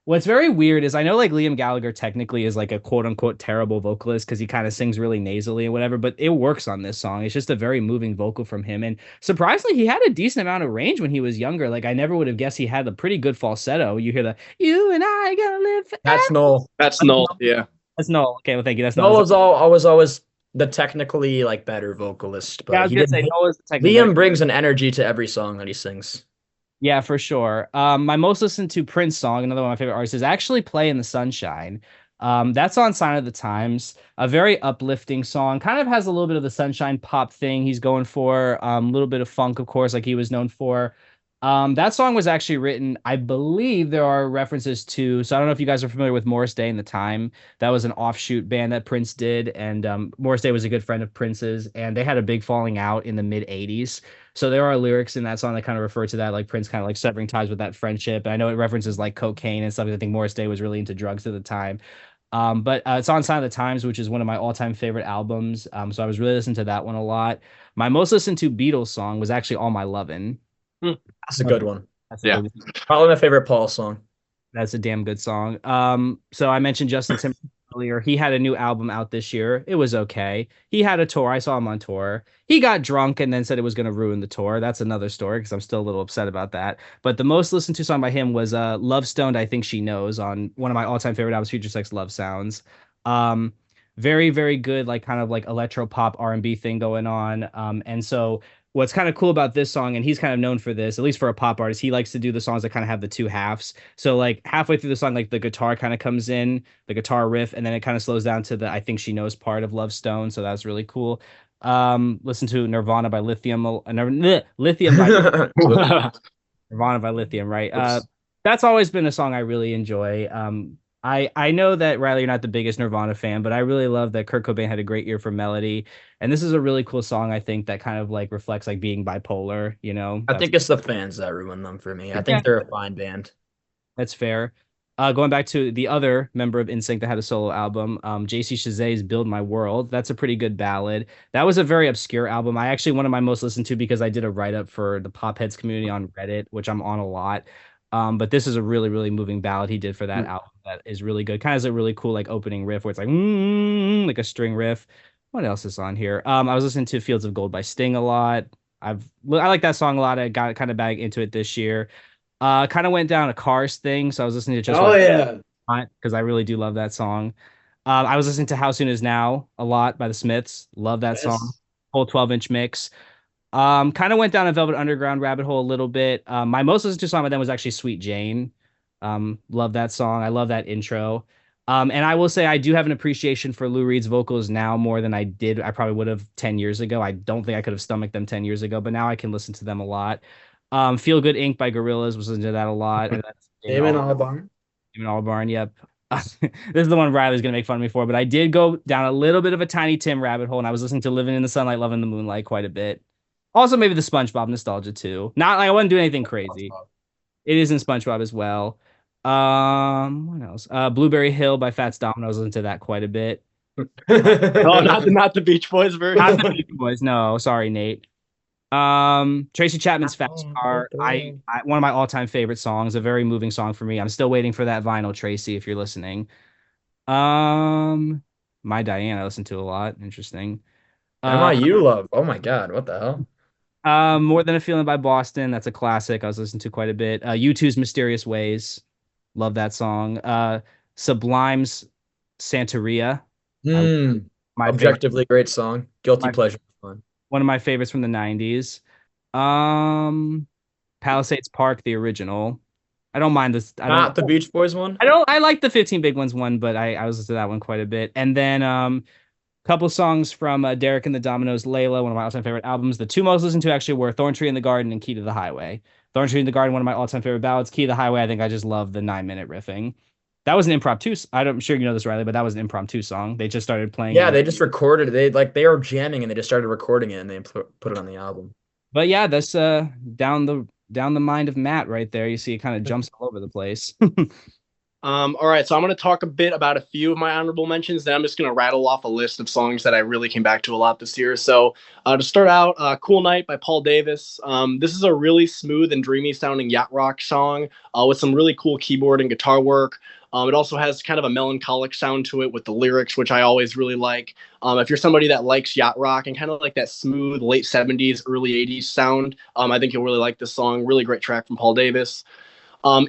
What's very weird is I know like Liam Gallagher technically is like a quote unquote terrible vocalist because he kind of sings really nasally and whatever, but it works on this song. It's just a very moving vocal from him. And surprisingly, he had a decent amount of range when he was younger. Like I never would have guessed he had a pretty good falsetto. You hear the "You and I gonna live That's forever." Noel. That's Noel. Yeah. That's Noel. Okay, well, thank you. That's Noel Noel. was all I was always the technically like better vocalist, Yeah, I but was he gonna didn't. say Noel is the technical. Liam brings an energy to every song that he sings. Yeah, for sure. My most listened to Prince song, another one of my favorite artists, is actually "Play in the Sunshine." That's on Sign of the Times, a very uplifting song. Kind of has a little bit of the sunshine pop thing he's going for. A little bit of funk, of course, like he was known for. That song was actually written, I believe there are references to, so I don't know if you guys are familiar with Morris Day and the Time. That was an offshoot band that Prince did, and Morris Day was a good friend of Prince's, and they had a big falling out in the mid 80s. So there are lyrics in that song that kind of refer to that, like Prince kind of like severing ties with that friendship. And I know it references like cocaine and stuff. I think Morris Day was really into drugs at the time. But it's on Sign of the Times, which is one of my all-time favorite albums. So I was really listening to that one a lot. My most listened to Beatles song was actually All My Lovin'. Hmm. That's a good one. That's a Yeah. good, Probably my favorite Paul song. that's a damn good song. So I mentioned Justin Timberlake earlier. He had a new album out this year. It was okay. He had a tour. I saw him on tour. He got drunk and then said it was going to ruin the tour. That's another story because I'm still a little upset about that. But the most listened to song by him was Love Stoned, I Think She Knows, on one of my all-time favorite albums, Future Sex Love Sounds. Um, very, very good, like kind of like electro pop R&B thing going on. And so what's kind of cool about this song, and he's kind of known for this, at least for a pop artist, he likes to do the songs that kind of have the two halves. So like halfway through the song, like the guitar kind of comes in, the guitar riff, and then it kind of slows down to the I Think She Knows part of Love Stone. So that's really cool. Listen to Nirvana by Lithium, Lithium by Nirvana by Lithium, right? That's always been a song I really enjoy. I know that Riley, you're not the biggest Nirvana fan, but I really love that Kurt Cobain had a great ear for melody, and this is a really cool song. I think that kind of like reflects like being bipolar. You know, I think it's the fans that ruin them for me. I yeah, think they're a fine band. that's fair. Going back to the other member of NSYNC that had a solo album, JC Chazé's "Build My World." That's a pretty good ballad. That was a very obscure album. I actually one of my most listened to because I did a write up for the Pop Heads community on Reddit, which I'm on a lot. But this is a really, really moving ballad he did for that album that is really good. Kind of has a really cool like opening riff where it's like like a string riff. What else is on here? I was listening to Fields of Gold by Sting a lot. I like that song a lot. I got kind of back into it this year. Kind of went down a Cars thing, so I was listening to Oh yeah. because I really do love that song. I was listening to How Soon Is Now a lot by the Smiths. Love that song. Yes. Whole 12-inch mix. Kind of went down a Velvet Underground rabbit hole a little bit. My most listened to song by them was actually Sweet Jane. Love that song. I love that intro. And I will say I do have an appreciation for Lou Reed's vocals now more than I probably would have 10 years ago. I don't think I could have stomached them 10 years ago, but now I can listen to them a lot. Feel Good Inc. by Gorillaz was into that a lot. And that's Damon Albarn. Damon Albarn, yep. This is the one Riley's gonna make fun of me for, but I did go down a little bit of a Tiny Tim rabbit hole, and I was listening to Living in the Sunlight, Loving the Moonlight quite a bit. Also, maybe the SpongeBob nostalgia too. Not like I wasn't doing anything crazy. It is in SpongeBob as well. What else? Blueberry Hill by Fats Domino. I was listening to that quite a bit. Oh, not the Beach Boys version. Not the Beach Boys. No, sorry, Nate. Tracy Chapman's Fast Car. One of my all-time favorite songs. A very moving song for me. I'm still waiting for that vinyl, Tracy, if you're listening. My Diane, I listen to a lot. Interesting. MIU love. Oh my God, what the hell? More Than a Feeling by Boston. That's a classic. I was listening to quite a bit. U2's Mysterious Ways. Love that song. Sublime's Santeria. Hmm. My favorite. Objectively great song. Guilty My, pleasure. Fun. One of my favorites from the 90s. Um, Palisades Park, the original. I don't mind this. Not the Beach Boys one. I like the 15 Big Ones one, but I was listening to that one quite a bit. And then couple songs from Derek and the Dominoes, Layla, one of my all-time favorite albums. The two most listened to actually were Thorn Tree in the Garden and Key to the Highway. Thorn Tree in the Garden, one of my all-time favorite ballads. Key to the Highway, I think I just love the 9 minute riffing. That was an impromptu. I'm sure you know this, Riley, but that was an impromptu song. They just started playing Yeah, it. they just recorded it. They were jamming and they just started recording it and they put it on the album. But yeah, that's down the mind of Matt right there. You see it kind of jumps all over the place. All right, so I'm going to talk a bit about a few of my honorable mentions. Then I'm just going to rattle off a list of songs that I really came back to a lot this year. So to start out, "Cool Night" by Paul Davis. This is a really smooth and dreamy sounding yacht rock song with some really cool keyboard and guitar work. It also has kind of a melancholic sound to it with the lyrics, which I always really like. If you're somebody that likes yacht rock and kind of like that smooth late 70s, early 80s sound, I think you'll really like this song. Really great track from Paul Davis.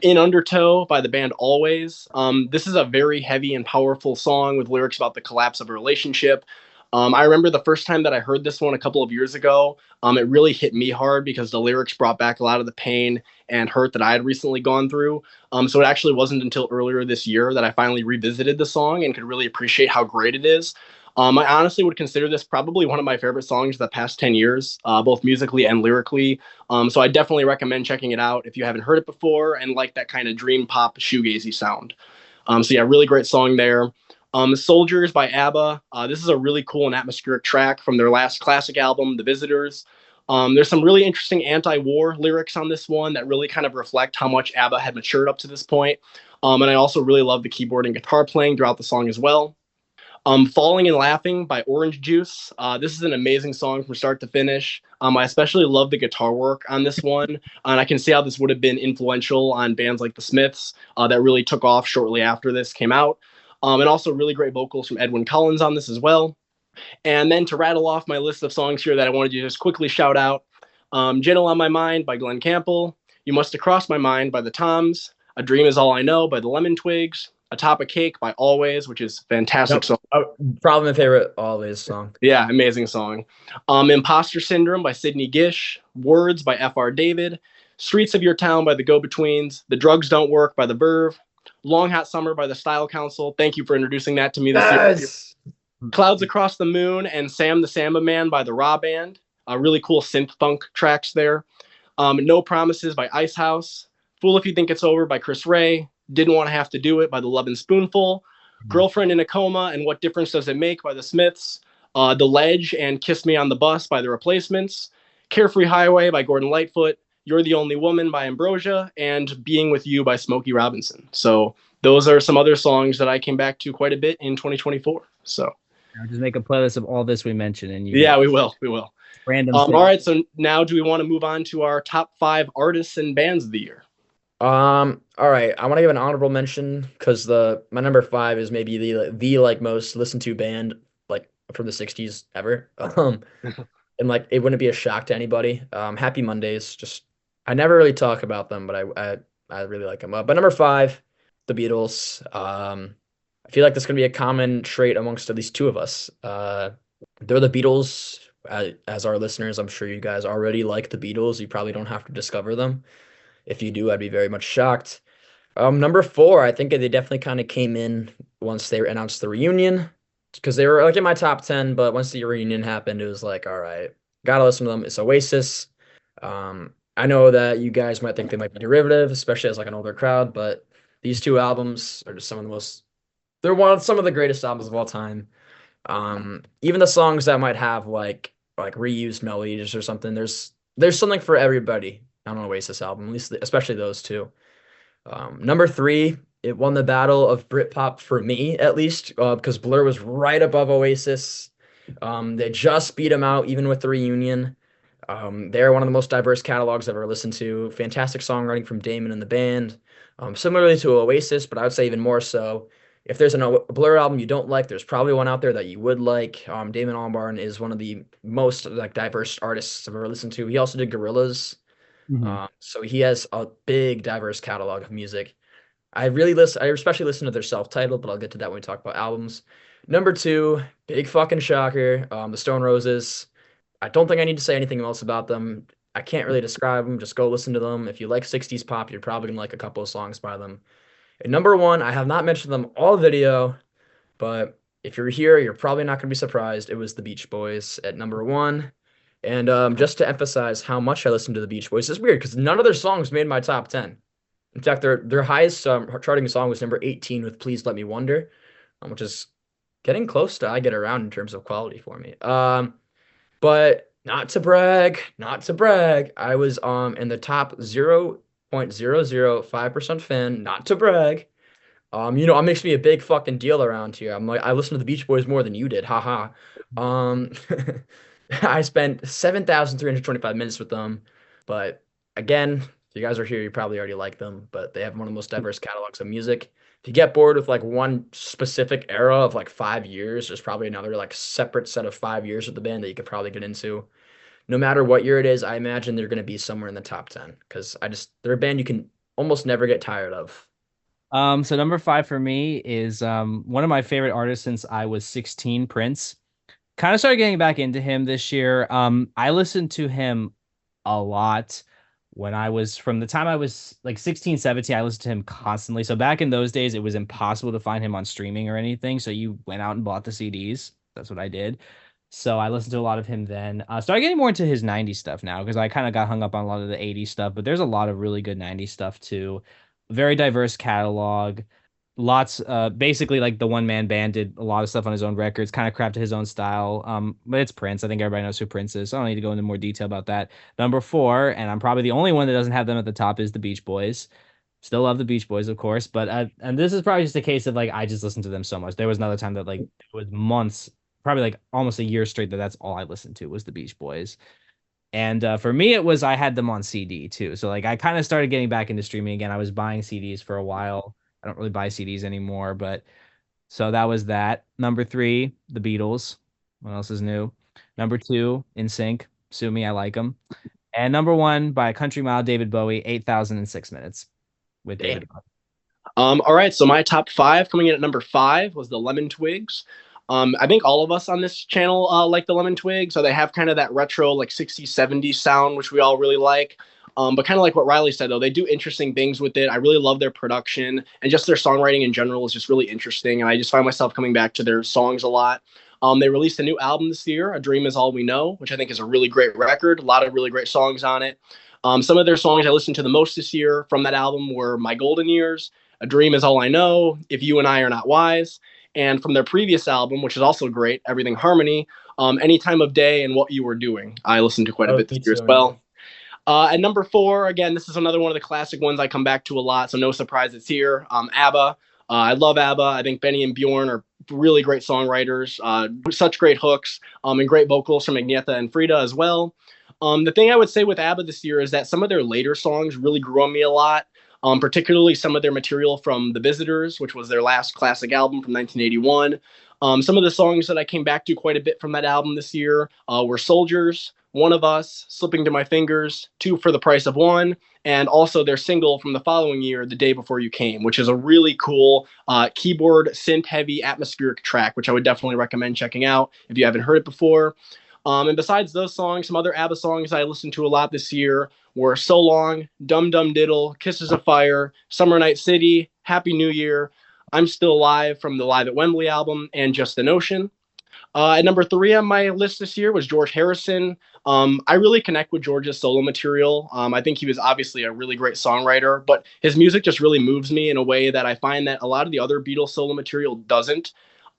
"In Undertow" by the band Always. This is a very heavy and powerful song with lyrics about the collapse of a relationship. I remember the first time that I heard this one a couple of years ago, it really hit me hard because the lyrics brought back a lot of the pain and hurt that I had recently gone through. So it actually wasn't until earlier this year that I finally revisited the song and could really appreciate how great it is. I honestly would consider this probably one of my favorite songs of the past 10 years, both musically and lyrically. So I definitely recommend checking it out if you haven't heard it before and like that kind of dream pop shoegazy sound. So yeah, really great song there. "Soldiers" by ABBA. This is a really cool and atmospheric track from their last classic album, The Visitors. There's some really interesting anti-war lyrics on this one that really kind of reflect how much ABBA had matured up to this point. And I also really love the keyboard and guitar playing throughout the song as well. "Falling and Laughing" by Orange Juice. This is an amazing song from start to finish. I especially love the guitar work on this one, and I can see how this would have been influential on bands like the Smiths that really took off shortly after this came out. And also really great vocals from Edwyn Collins on this as well. And then to rattle off my list of songs here that I wanted to just quickly shout out, "Gentle on My Mind" by Glenn Campbell, "You Must Have Crossed My Mind" by the Toms, "A Dream Is All I Know" by the Lemon Twigs, "Atop a Cake" by Always, which is fantastic Nope. song. Probably my favorite Always song. Yeah, amazing song. "Imposter Syndrome" by Sidney Gish, "Words" by F.R. David, "Streets of Your Town" by the Go-Betweens, "The Drugs Don't Work" by the Verve, "Long Hot Summer" by the Style Council. Thank you for introducing that to me this year. "Clouds Across the Moon" and "Sam the Samba Man" by the Raw Band. Really cool synth funk tracks there. "No Promises" by Icehouse, "Fool If You Think It's Over" by Chris Ray, "Didn't Want to Have to Do It" by the Lovin' Spoonful, "Girlfriend in a Coma" and "What Difference Does It Make" by the Smiths, "The Ledge" and "Kiss Me on the Bus" by the Replacements, "Carefree Highway" by Gordon Lightfoot, "You're the Only Woman" by Ambrosia, and "Being with You" by Smokey Robinson. So those are some other songs that I came back to quite a bit in 2024. So I'll just make a playlist of all this we mentioned, and yeah, we will. Random. All right, so now do we want to move on to our top 5 artists and bands of the year? All right. I want to give an honorable mention because my number 5 is maybe the like most listened to band like from the '60s ever. And like it wouldn't be a shock to anybody. Happy Mondays. Just I never really talk about them, but I really like them. But number 5, the Beatles. I feel like that's gonna be a common trait amongst at least two of us. They're the Beatles. As our listeners, I'm sure you guys already like the Beatles. You probably don't have to discover them. If you do, I'd be very much shocked. Number 4, I think they definitely kind of came in once they announced the reunion because they were like in my top 10, but once the reunion happened, it was like, all right, gotta listen to them. It's Oasis. I know that you guys might think they might be derivative, especially as like an older crowd, but these two albums are just some of the greatest albums of all time. Even the songs that might have like reused melodies or something, there's something for everybody on an Oasis album, at least especially those two. Number 3, it won the battle of Britpop for me, at least, because Blur was right above Oasis. They just beat them out, even with the reunion. They're one of the most diverse catalogs I've ever listened to. Fantastic songwriting from Damon and the band. Similarly to Oasis, but I would say even more so. If there's a Blur album you don't like, there's probably one out there that you would like. Damon Albarn is one of the most like diverse artists I've ever listened to. He also did Gorillaz. So he has a big, diverse catalog of music. I especially listen to their self-titled, but I'll get to that when we talk about albums. Number 2, big fucking shocker, the Stone Roses. I don't think I need to say anything else about them. I can't really describe them. Just go listen to them. If you like 60s pop, you're probably gonna like a couple of songs by them. And number one, I have not mentioned them all video, but if you're here, you're probably not gonna be surprised. It was the Beach Boys at number one. And just to emphasize how much I listen to the Beach Boys, it's weird because none of their songs made my top 10. In fact, their highest charting song was number 18 with "Please Let Me Wonder," which is getting close to "I Get Around" in terms of quality for me. But not to brag, I was in the top 0.005% fan, not to brag. It makes me a big fucking deal around here. I'm like, I listened to the Beach Boys more than you did, haha. Um, I spent 7,325 minutes with them, but again, if you guys are here, you probably already like them, but they have one of the most diverse catalogs of music. If you get bored with like one specific era of like 5 years, there's probably another like separate set of 5 years with the band that you could probably get into. No matter what year it is, I imagine they're going to be somewhere in the top 10 because they're a band you can almost never get tired of. So number five for me is one of my favorite artists since I was 16, Prince. Kind of started getting back into him this year. I listened to him a lot when I was from the time I was like 16, 17. I listened to him constantly. So back in those days, it was impossible to find him on streaming or anything. So you went out and bought the CDs. That's what I did. So I listened to a lot of him then. Started getting more into his 90s stuff now because I kind of got hung up on a lot of the 80s stuff, but there's a lot of really good 90s stuff too. Very diverse catalog. Lots basically like the one man band did a lot of stuff on his own records, kind of crafted his own style. But it's Prince. I think everybody knows who Prince is, so I don't need to go into more detail about that. Number four, and I'm probably the only one that doesn't have them at the top, is the Beach Boys. Still love the Beach Boys, of course, but and this is probably just a case of like I just listened to them so much. There was another time that like it was months, probably like almost a year straight, that's all I listened to was the Beach Boys. And for me, it was I had them on CD too. So like I kind of started getting back into streaming again. I was buying CDs for a while. I don't really buy CDs anymore, but so that was that. Number three, the Beatles. What else is new? Number two, In Sync. Sue me, I like them. And number one, by a country mile, David Bowie, 8,006 minutes with David Bowie. All right, so my top five coming in at number five was the Lemon Twigs. I think all of us on this channel like the Lemon Twigs. So they have kind of that retro, like 60s, 70s sound, which we all really like. But kind of like what Riley said, though, they do interesting things with it. I really love their production, and just their songwriting in general is just really interesting. And I just find myself coming back to their songs a lot. They released a new album this year, A Dream Is All We Know, which I think is a really great record. A lot of really great songs on it. Some of their songs I listened to the most this year from that album were My Golden Years, A Dream Is All I Know, If You and I Are Not Wise. And from their previous album, which is also great, Everything Harmony, Any Time of Day and What You Were Doing. I listened to quite a bit this year as well. At number four, again, this is another one of the classic ones I come back to a lot, so no surprise it's here. ABBA. I love ABBA. I think Benny and Bjorn are really great songwriters, such great hooks, and great vocals from Agnetha and Frida as well. The thing I would say with ABBA this year is that some of their later songs really grew on me a lot. Particularly some of their material from The Visitors, which was their last classic album from 1981. Some of the songs that I came back to quite a bit from that album this year were Soldiers, One of Us, Slipping Through My Fingers, Two for the Price of One, and also their single from the following year, The Day Before You Came, which is a really cool keyboard, synth-heavy, atmospheric track, which I would definitely recommend checking out if you haven't heard it before. And besides those songs, some other ABBA songs I listened to a lot this year were So Long, Dum Dum Diddle, Kisses of Fire, Summer Night City, Happy New Year, I'm Still Alive from the Live at Wembley album, and Just the Notion. At number three on my list this year was George Harrison. I really connect with George's solo material. I think he was obviously a really great songwriter, but his music just really moves me in a way that I find that a lot of the other Beatles solo material doesn't.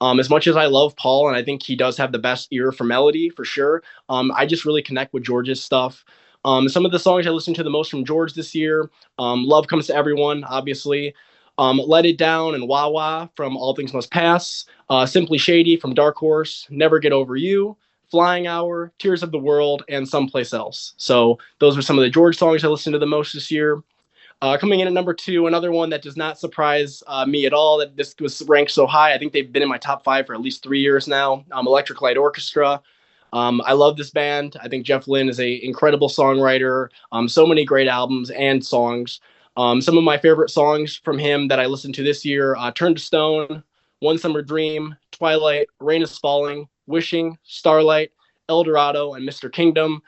As much as I love Paul, and I think he does have the best ear for melody, for sure, I just really connect with George's stuff. Some of the songs I listened to the most from George this year, Love Comes to Everyone, obviously, Let It Down and Wah Wah from All Things Must Pass, Simply Shady from Dark Horse, Never Get Over You, Flying Hour, Tears of the World, and Someplace Else. So those were some of the George songs I listened to the most this year. Coming in at number two, another one that does not surprise me at all that this was ranked so high. I think they've been in my top five for at least 3 years now. Electric Light Orchestra. I love this band. I think Jeff Lynne is an incredible songwriter. So many great albums and songs. Some of my favorite songs from him that I listened to this year, Turn to Stone, One Summer Dream, Twilight, Rain is Falling, Wishing, Starlight, El Dorado, and Mr. Kingdom.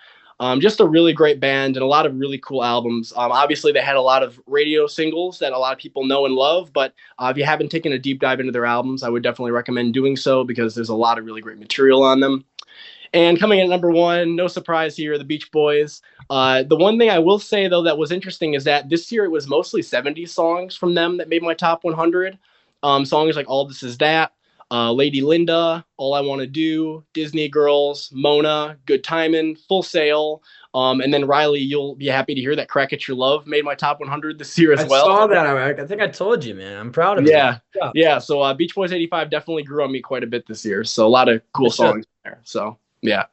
Just a really great band and a lot of really cool albums. Obviously, they had a lot of radio singles that a lot of people know and love, but if you haven't taken a deep dive into their albums, I would definitely recommend doing so because there's a lot of really great material on them. And coming in at number one, no surprise here, the Beach Boys. The one thing I will say, though, that was interesting is that this year it was mostly 70s songs from them that made my top 100. Songs like All This Is That, Lady Linda, All I Want to Do, Disney Girls, Mona, Good Timin', Full Sail. And then Riley, you'll be happy to hear that Crack At Your Love made my top 100 this year as well. I saw that. I think I told you, man. I'm proud of yeah. you. Yeah. So Beach Boys 85 definitely grew on me quite a bit this year. So a lot of cool songs there. So yeah.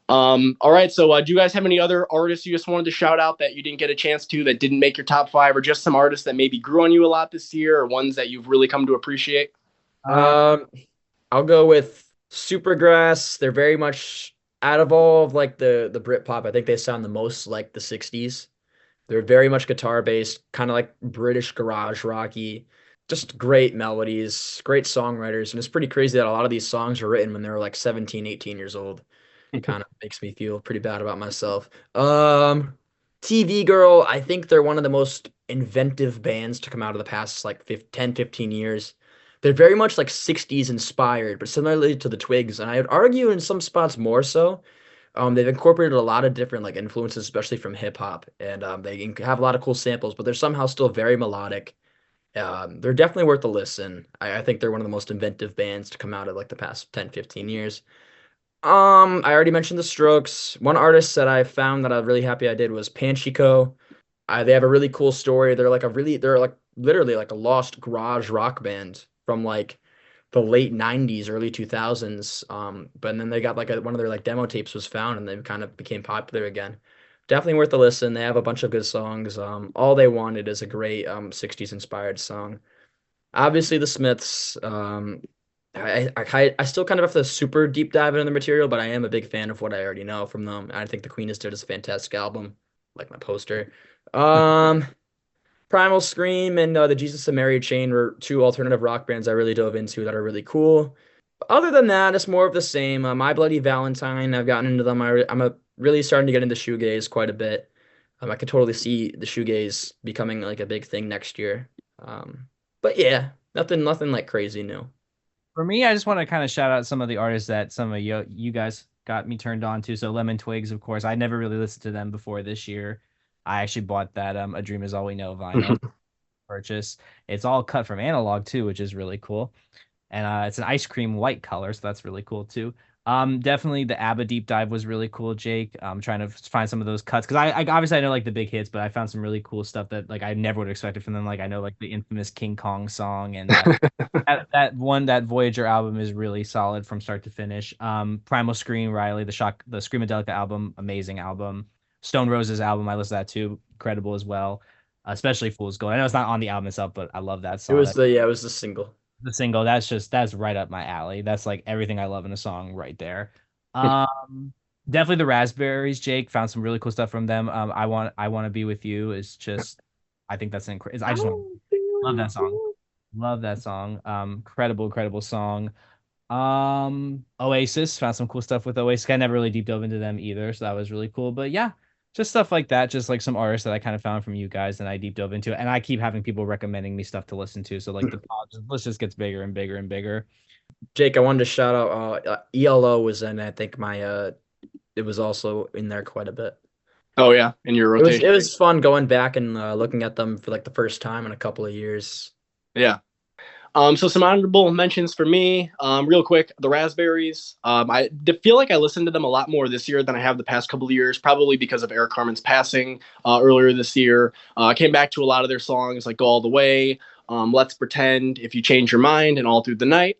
All right. So do you guys have any other artists you just wanted to shout out that you didn't get a chance to that didn't make your top five, or just some artists that maybe grew on you a lot this year, or ones that you've really come to appreciate? I'll go with Supergrass. They're very much out of all of like the Britpop. I think they sound the most like the 60s. They're very much guitar based, kind of like British garage rocky. Just great melodies, great songwriters, and it's pretty crazy that a lot of these songs were written when they were like 17, 18 years old. Kind of makes me feel pretty bad about myself. TV Girl, I think they're one of the most inventive bands to come out of the past like 10, 15 years. They're very much like 60s inspired, but similarly to the Twigs, and I would argue in some spots more so. They've incorporated a lot of different like influences, especially from hip hop, and they have a lot of cool samples, but they're somehow still very melodic. They're definitely worth a listen. I think they're one of the most inventive bands to come out of like the past 10, 15 years. I already mentioned the Strokes. One artist that I found that I'm really happy I did was Panchico. They have a really cool story. They're like literally like a lost garage rock band from like the late 90s, early 2000s. But then they got like one of their like demo tapes was found and they kind of became popular again. Definitely worth a listen. They have a bunch of good songs. All They Wanted is a great 60s inspired song. Obviously the Smiths. I still kind of have to super deep dive into the material, but I am a big fan of what I already know from them. I think The Queen is Dead is a fantastic album, like my poster. Primal Scream and the Jesus and Mary Chain were two alternative rock bands I really dove into that are really cool. Other than that, it's more of the same. My Bloody Valentine, I've gotten into them. I'm really starting to get into shoegaze quite a bit. I could totally see the shoegaze becoming like a big thing next year. But yeah, nothing like crazy new. For me, I just want to kind of shout out some of the artists that some of you guys got me turned on to. So Lemon Twigs, of course. I never really listened to them before this year. I actually bought that A Dream Is All We Know vinyl purchase. It's all cut from analog too, which is really cool. And it's an ice cream white color, so that's really cool too. Definitely the ABBA deep dive was really cool, Jake. I'm trying to find some of those cuts because I obviously I know like the big hits, but I found some really cool stuff that like I never would have expected from them. Like I know like the infamous King Kong song and that Voyager album is really solid from start to finish. Primal Scream, Riley, the Screamadelica album, amazing album. Stone Roses album, I listened to that too, incredible as well. Especially Fool's Gold. I know it's not on the album itself, but I love that song. It was the single. The single, that's right up my alley. That's like everything I love in a song right there. Definitely the Raspberries, Jake. Found some really cool stuff from them. I want to be with you is just I think that's incredible. I just love that song. Love that song. Incredible song. Oasis, found some cool stuff with Oasis. I never really deep dove into them either, so that was really cool. But yeah, just stuff like that, just like some artists that I kind of found from you guys and I deep dove into. And I keep having people recommending me stuff to listen to. So like the list just gets bigger and bigger and bigger. Jake, I wanted to shout out ELO was in, I think it was also in there quite a bit. Oh yeah, in your rotation. It was fun going back and looking at them for like the first time in a couple of years. Yeah. So some honorable mentions for me, real quick, the Raspberries. I feel like I listened to them a lot more this year than I have the past couple of years, probably because of Eric Carmen's passing earlier this year. I came back to a lot of their songs like Go All the Way, Let's Pretend, If You Change Your Mind, and All Through the Night.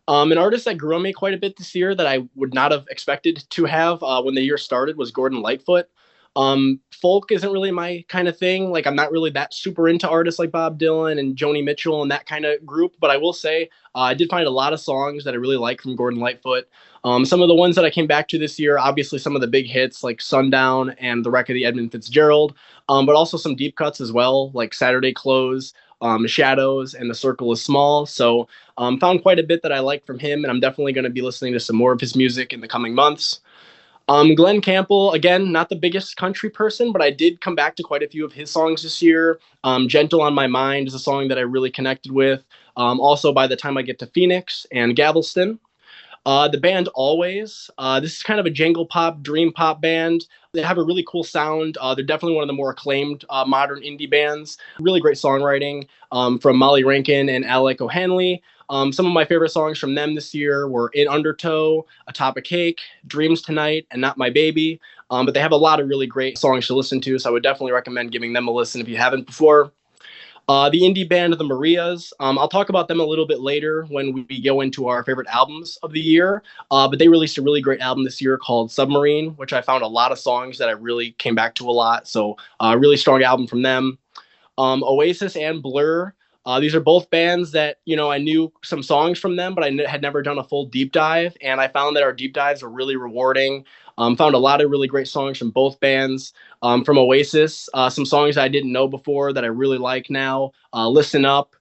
An artist that grew on me quite a bit this year that I would not have expected to have when the year started was Gordon Lightfoot. Folk isn't really my kind of thing. Like I'm not really that super into artists like Bob Dylan and Joni Mitchell and that kind of group. But I will say I did find a lot of songs that I really like from Gordon Lightfoot. Some of the ones that I came back to this year, obviously some of the big hits like Sundown and The Wreck of the Edmund Fitzgerald, but also some deep cuts as well, like Saturday Clothes, Shadows, and The Circle is Small. So found quite a bit that I like from him, and I'm definitely going to be listening to some more of his music in the coming months. Glenn Campbell, again, not the biggest country person, but I did come back to quite a few of his songs this year. Gentle on My Mind is a song that I really connected with. Also, By the Time I Get to Phoenix and Galveston. The band Always. This is kind of a jangle pop, dream pop band. They have a really cool sound. They're definitely one of the more acclaimed modern indie bands. Really great songwriting from Molly Rankin and Alec O'Hanley. Some of my favorite songs from them this year were In Undertow, Atop a Cake, Dreams Tonight, and Not My Baby. But they have a lot of really great songs to listen to, so I would definitely recommend giving them a listen if you haven't before. The indie band The Marias. I'll talk about them a little bit later when we go into our favorite albums of the year. But they released a really great album this year called Submarine, which I found a lot of songs that I really came back to a lot. So, really strong album from them. Oasis and Blur. These are both bands that, I knew some songs from them, but had never done a full deep dive. And I found that our deep dives were really rewarding. Found a lot of really great songs from both bands. From Oasis, some songs I didn't know before that I really like now. Listen Up,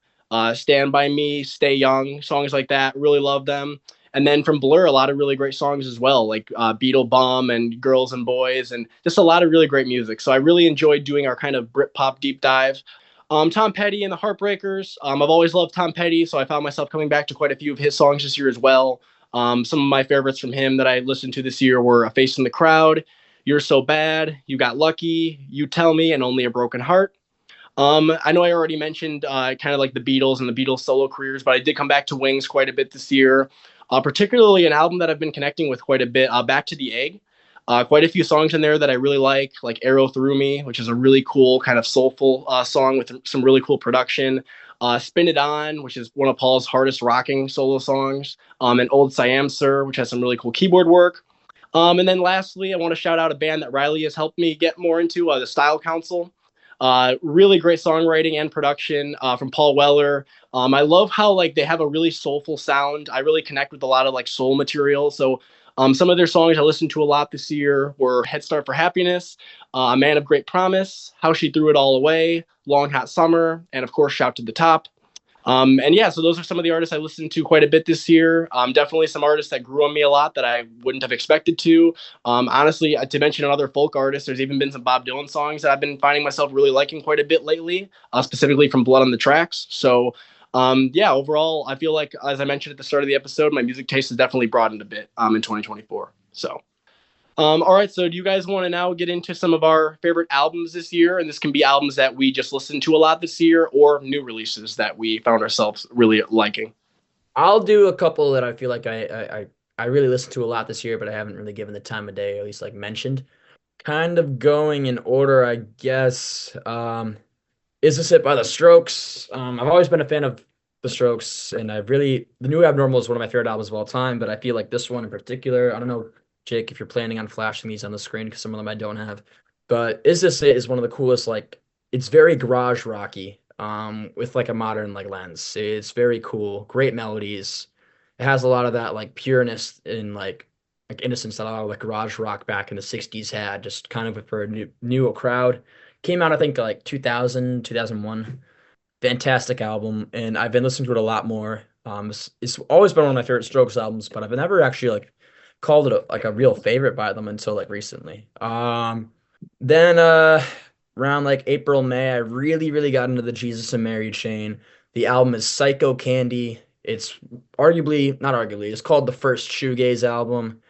Stand By Me, Stay Young, songs like that. Really love them. And then from Blur, a lot of really great songs as well, like Beetle Bum and Girls and Boys, and just a lot of really great music. So I really enjoyed doing our kind of Britpop deep dive. Tom Petty and the Heartbreakers. I've always loved Tom Petty, so I found myself coming back to quite a few of his songs this year as well. Some of my favorites from him that I listened to this year were A Face in the Crowd, You're So Bad, You Got Lucky, You Tell Me, and Only a Broken Heart. I know I already mentioned kind of like the Beatles and the Beatles solo careers, but I did come back to Wings quite a bit this year, particularly an album that I've been connecting with quite a bit, Back to the Egg. Quite a few songs in there that I really like Arrow Through Me, which is a really cool kind of soulful song with some really cool production. Spin It On, which is one of Paul's hardest rocking solo songs, and Old Siam Sir, which has some really cool keyboard work. And then lastly, I want to shout out a band that Riley has helped me get more into, the Style Council. Really great songwriting and production from Paul Weller. I love how like they have a really soulful sound. I really connect with a lot of like soul material. So some of their songs I listened to a lot this year were Head Start for Happiness, A Man of Great Promise, How She Threw It All Away, Long Hot Summer, and of course Shout to the Top. And yeah, so those are some of the artists I listened to quite a bit this year. Definitely some artists that grew on me a lot that I wouldn't have expected to. Honestly, to mention another folk artist, there's even been some Bob Dylan songs that I've been finding myself really liking quite a bit lately, specifically from Blood on the Tracks. So yeah, overall, I feel like, as I mentioned at the start of the episode, my music taste has definitely broadened a bit in 2024. So all right, so do you guys want to now get into some of our favorite albums this year? And this can be albums that we just listened to a lot this year or new releases that we found ourselves really liking. I'll do a couple that I feel like I really listened to a lot this year, but I haven't really given the time of day, at least like mentioned. Kind of going in order, I guess. Is This It by The Strokes? I've always been a fan of The Strokes, and The New Abnormal is one of my favorite albums of all time, but I feel like this one in particular, I don't know, Jake, if you're planning on flashing these on the screen, because some of them I don't have, but Is This It is one of the coolest, like, it's very garage rocky, with like a modern like lens. It's very cool, great melodies. It has a lot of that like pureness and like innocence that a lot of like garage rock back in the 60s had, just kind of for a new crowd. Came out, I think, like 2000, 2001. Fantastic album, and I've been listening to it a lot more. It's always been one of my favorite Strokes albums, but I've never actually like called it like a real favorite by them until like recently. Then around like April, May, I really got into the Jesus and Mary chain. The album is Psycho Candy. It's arguably, not arguably, it's called the first shoegaze album.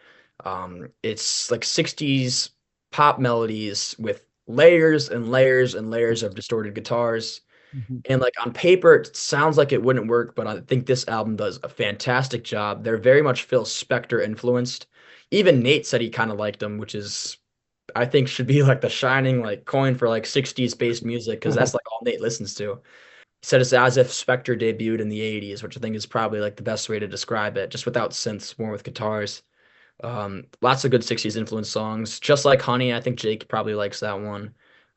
It's like 60s pop melodies with layers and layers and layers of distorted guitars. Mhm. And like on paper, it sounds like it wouldn't work, but I think this album does a fantastic job. They're very much Phil Spector influenced. Even Nate said he kind of liked them, which is I think should be like the shining like coin for like 60s based music, because that's like all Nate listens to. He said it's as if Spector debuted in the 80s, which I think is probably like the best way to describe it, just without synths, more with guitars. Lots of good 60s influence songs. Just Like Honey, I think Jake probably likes that one.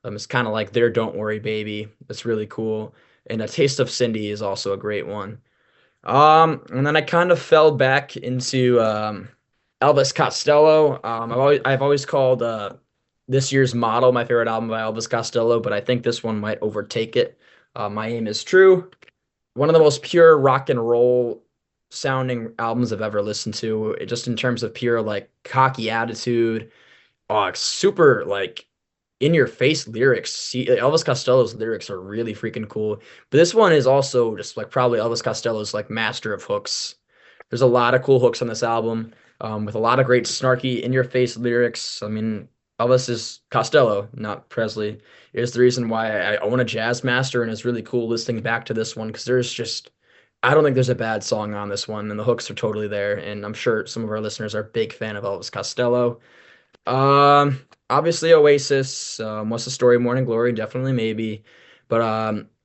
It's kind of like their Don't Worry Baby. It's really cool. And A Taste of Cindy is also a great one. And then I kind of fell back into Elvis Costello. I've always called this year's Model my favorite album by Elvis Costello, but I think this one might overtake it. My Aim Is True. One of the most pure rock and roll sounding albums I've ever listened to, just in terms of pure like cocky attitude. Oh, it's super like in your face lyrics. See, Elvis Costello's lyrics are really freaking cool. But this one is also just like probably Elvis Costello's like master of hooks. There's a lot of cool hooks on this album, with a lot of great snarky in your face lyrics. I mean, Elvis is Costello, not Presley. Is the reason why I own a Jazz Master, and it's really cool listening back to this one because there's just I don't think there's a bad song on this one, and the hooks are totally there. And I'm sure some of our listeners are a big fan of Elvis Costello. Obviously Oasis. What's the Story? Morning Glory, definitely maybe. But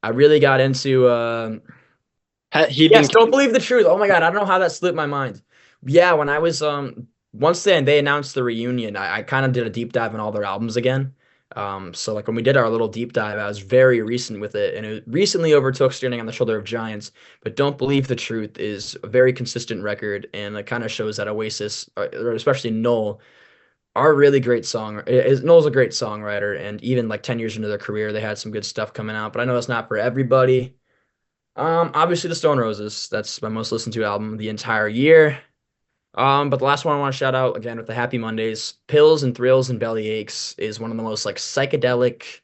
I really got into Heathen. yes, Don't Believe the Truth. Oh my God, I don't know how that slipped my mind. Yeah, when I was once then they announced the reunion, I kind of did a deep dive on all their albums again. So like when we did our little deep dive, I was very recent with it, and it recently overtook Standing on the Shoulder of Giants. But Don't Believe the Truth is a very consistent record, and it kind of shows that Oasis, or especially Noel, are really great song. Noel's a great songwriter, and even like 10 years into their career, they had some good stuff coming out. But I know it's not for everybody. Obviously the Stone Roses. That's my most listened to album the entire year. But the last one I want to shout out again with the Happy Mondays, Pills and Thrills and Belly Aches is one of the most like psychedelic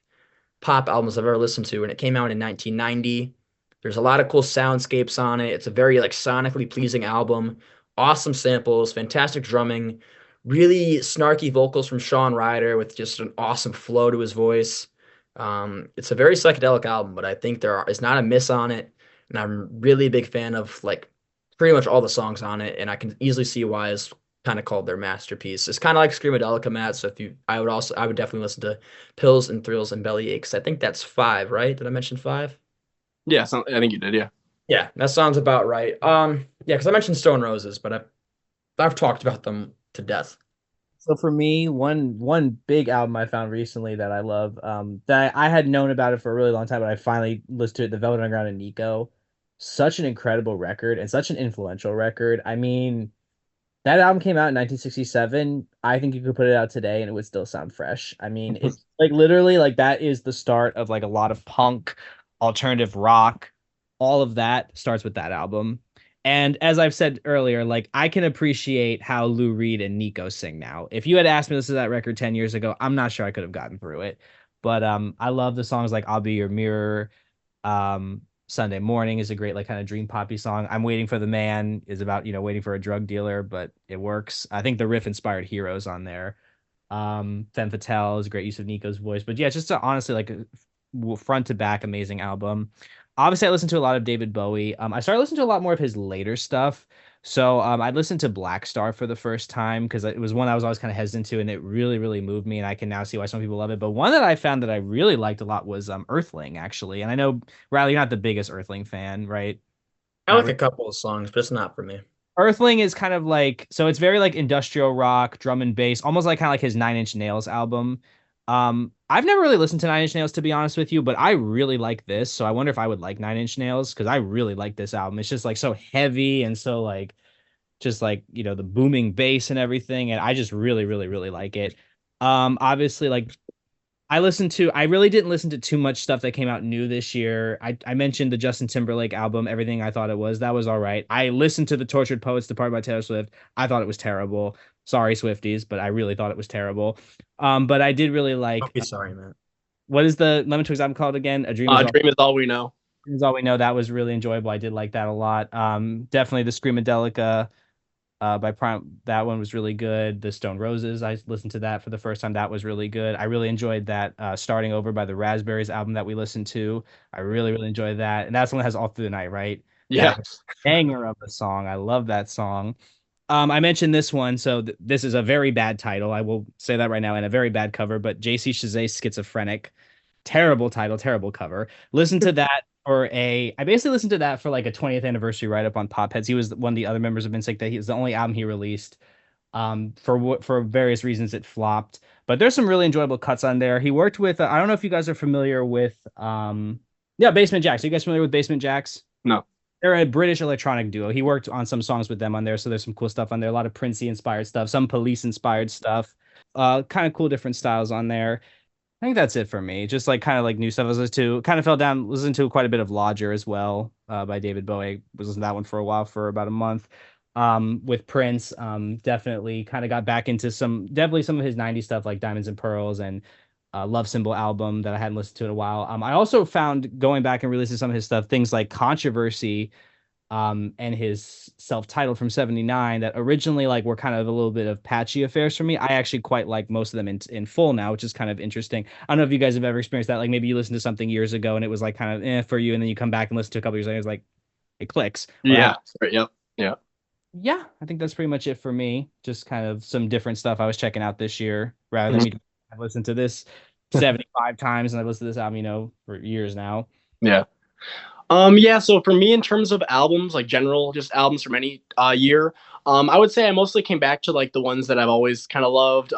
pop albums I've ever listened to, and it came out in 1990. There's a lot of cool soundscapes on it. It's a very like sonically pleasing album. Awesome samples, fantastic drumming, really snarky vocals from Sean Ryder with just an awesome flow to his voice. It's a very psychedelic album, but I think is not a miss on it, and I'm really a big fan of like pretty much all the songs on it, and I can easily see why it's kind of called their masterpiece. It's kind of like Screamadelica, Matt. So if you, I would definitely listen to Pills and Thrills and Belly Aches. I think that's five, right? Did I mention five? Yeah, I think you did. Yeah. Yeah, that sounds about right. Yeah, because I mentioned Stone Roses, but I've talked about them to death. So for me, one big album I found recently that I love, that I had known about it for a really long time, but I finally listened to it, The Velvet Underground and Nico. Such an incredible record and such an influential record. I mean, that album came out in 1967. I think you could put it out today and it would still sound fresh. I mean, it's like literally like that is the start of like a lot of punk, alternative rock, all of that starts with that album. And as I've said earlier, like I can appreciate how Lou Reed and Nico sing now. If you had asked me this is that record 10 years ago, I'm not sure I could have gotten through it. But I love the songs like I'll Be Your Mirror. Sunday Morning is a great like kind of dream poppy song. I'm Waiting for the Man is about, waiting for a drug dealer, but it works. I think the riff inspired Heroes on there. Femme Fatale is a great use of Nico's voice. But yeah, just honestly like a front to back amazing album. Obviously, I listened to a lot of David Bowie. I started listening to a lot more of his later stuff. So I listened to Black Star for the first time because it was one I was always kind of hesitant to, and it really, really moved me. And I can now see why some people love it. But one that I found that I really liked a lot was Earthling, actually. And I know, Riley, you're not the biggest Earthling fan, right? I Not like really. a couple of songs, but it's not for me. Earthling is kind of like so it's very like industrial rock, drum and bass, almost like kind of like his Nine Inch Nails album. I've never really listened to Nine Inch Nails to be honest with you, but I really like this. So I wonder if I would like Nine Inch Nails because I really like this album. It's just like so heavy and so like just like the booming bass and everything, and I just really, really, really like it. Obviously like I really didn't listen to too much stuff that came out new this year. I mentioned the Justin Timberlake album, Everything I Thought It Was. That was all right. I listened to the Tortured Poets Depart by Taylor Swift. I thought it was terrible. Sorry, Swifties, but I really thought it was terrible. But I did really like Don't be sorry, man. what is the Lemon Twigs album called again? A Dream is Dream is all we know. all we know. That was really enjoyable. I did like that a lot. Definitely the Screamadelica by Prime. That one was really good. The Stone Roses, I listened to that for the first time. That was really good. I really enjoyed that Starting Over by the Raspberries album that we listened to. I really, really enjoyed that. And that's one that has All Through the Night, right? Yeah. Banger of a song. I love that song. I mentioned this one, so this is a very bad title. I will say that right now, and a very bad cover. But JC Chazé Schizophrenic, terrible title, terrible cover. Listen to that I basically listened to that for like a 20th anniversary write up on Popheads. He was one of the other members of Insect that he was the only album he released. For various reasons it flopped, but there's some really enjoyable cuts on there. He worked with I don't know if you guys are familiar with yeah, Basement Jacks. Are you guys familiar with Basement Jacks? No. They're a British electronic duo. He worked on some songs with them on there, so there's some cool stuff on there. A lot of Princey inspired stuff, some Police inspired stuff. Kind of cool different styles on there. I think that's it for me. Just like kind of like new stuff I was listening to. Kind of fell down, listened to quite a bit of Lodger as well, by David Bowie. Was listening to that one for a while, for about a month. With Prince, definitely kind of got back into definitely some of his 90s stuff like Diamonds and Pearls and Love Symbol album that I hadn't listened to in a while. I also found going back and re-listening to some of his stuff, things like Controversy, and his self-titled from 79 that originally like were kind of a little bit of patchy affairs for me. I actually quite like most of them in full now, which is kind of interesting. I don't know if you guys have ever experienced that. Like maybe you listened to something years ago and it was like kind of for you, and then you come back and listen to a couple years later, it's like it clicks. Yeah. Right. Yep. Yeah. Yeah, I think that's pretty much it for me. Just kind of some different stuff I was checking out this year rather than me. I've listened to this 75 times and I've listened to this album, for years now. Yeah. Yeah, so for me, in terms of albums, like general, just albums from any year, I would say I mostly came back to like the ones that I've always kind of loved.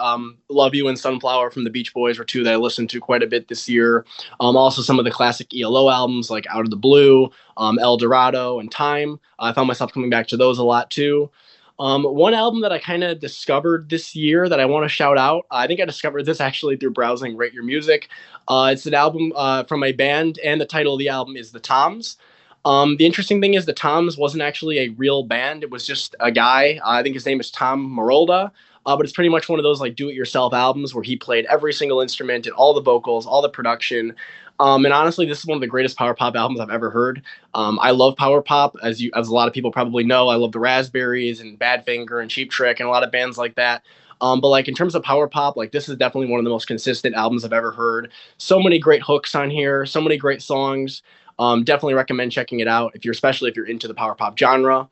Love You and Sunflower from the Beach Boys were two that I listened to quite a bit this year. Also some of the classic ELO albums like Out of the Blue, El Dorado, and Time. I found myself coming back to those a lot too. One album that I kind of discovered this year that I want to shout out, I think I discovered this actually through browsing Rate Your Music. It's an album from a band, and the title of the album is The Toms. The interesting thing is the Toms wasn't actually a real band. It was just a guy. I think his name is Tom Marolda. But it's pretty much one of those like do-it-yourself albums where he played every single instrument and all the vocals, all the production. And honestly, this is one of the greatest power pop albums I've ever heard. I love power pop, as a lot of people probably know. I love the Raspberries and Badfinger and Cheap Trick and a lot of bands like that. But like in terms of power pop, like this is definitely one of the most consistent albums I've ever heard. So many great hooks on here, so many great songs. Definitely recommend checking it out especially if you're into the power pop genre.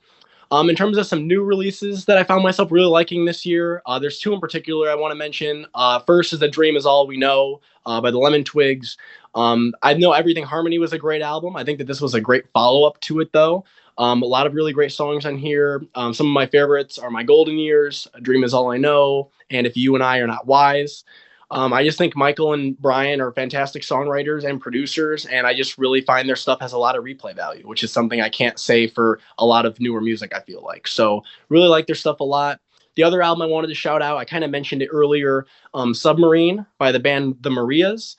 In terms of some new releases that I found myself really liking this year, there's two in particular I want to mention. First is "The Dream Is All We Know" by the Lemon Twigs. I know Everything Harmony was a great album. I think that this was a great follow-up to it, though. A lot of really great songs on here. Some of my favorites are "My Golden Years," "A Dream Is All I Know," and "If You and I Are Not Wise." I just think Michael and Brian are fantastic songwriters and producers, and I just really find their stuff has a lot of replay value, which is something I can't say for a lot of newer music, I feel like. So really like their stuff a lot. The other album I wanted to shout out, I kind of mentioned it earlier, Submarine by the band The Marias.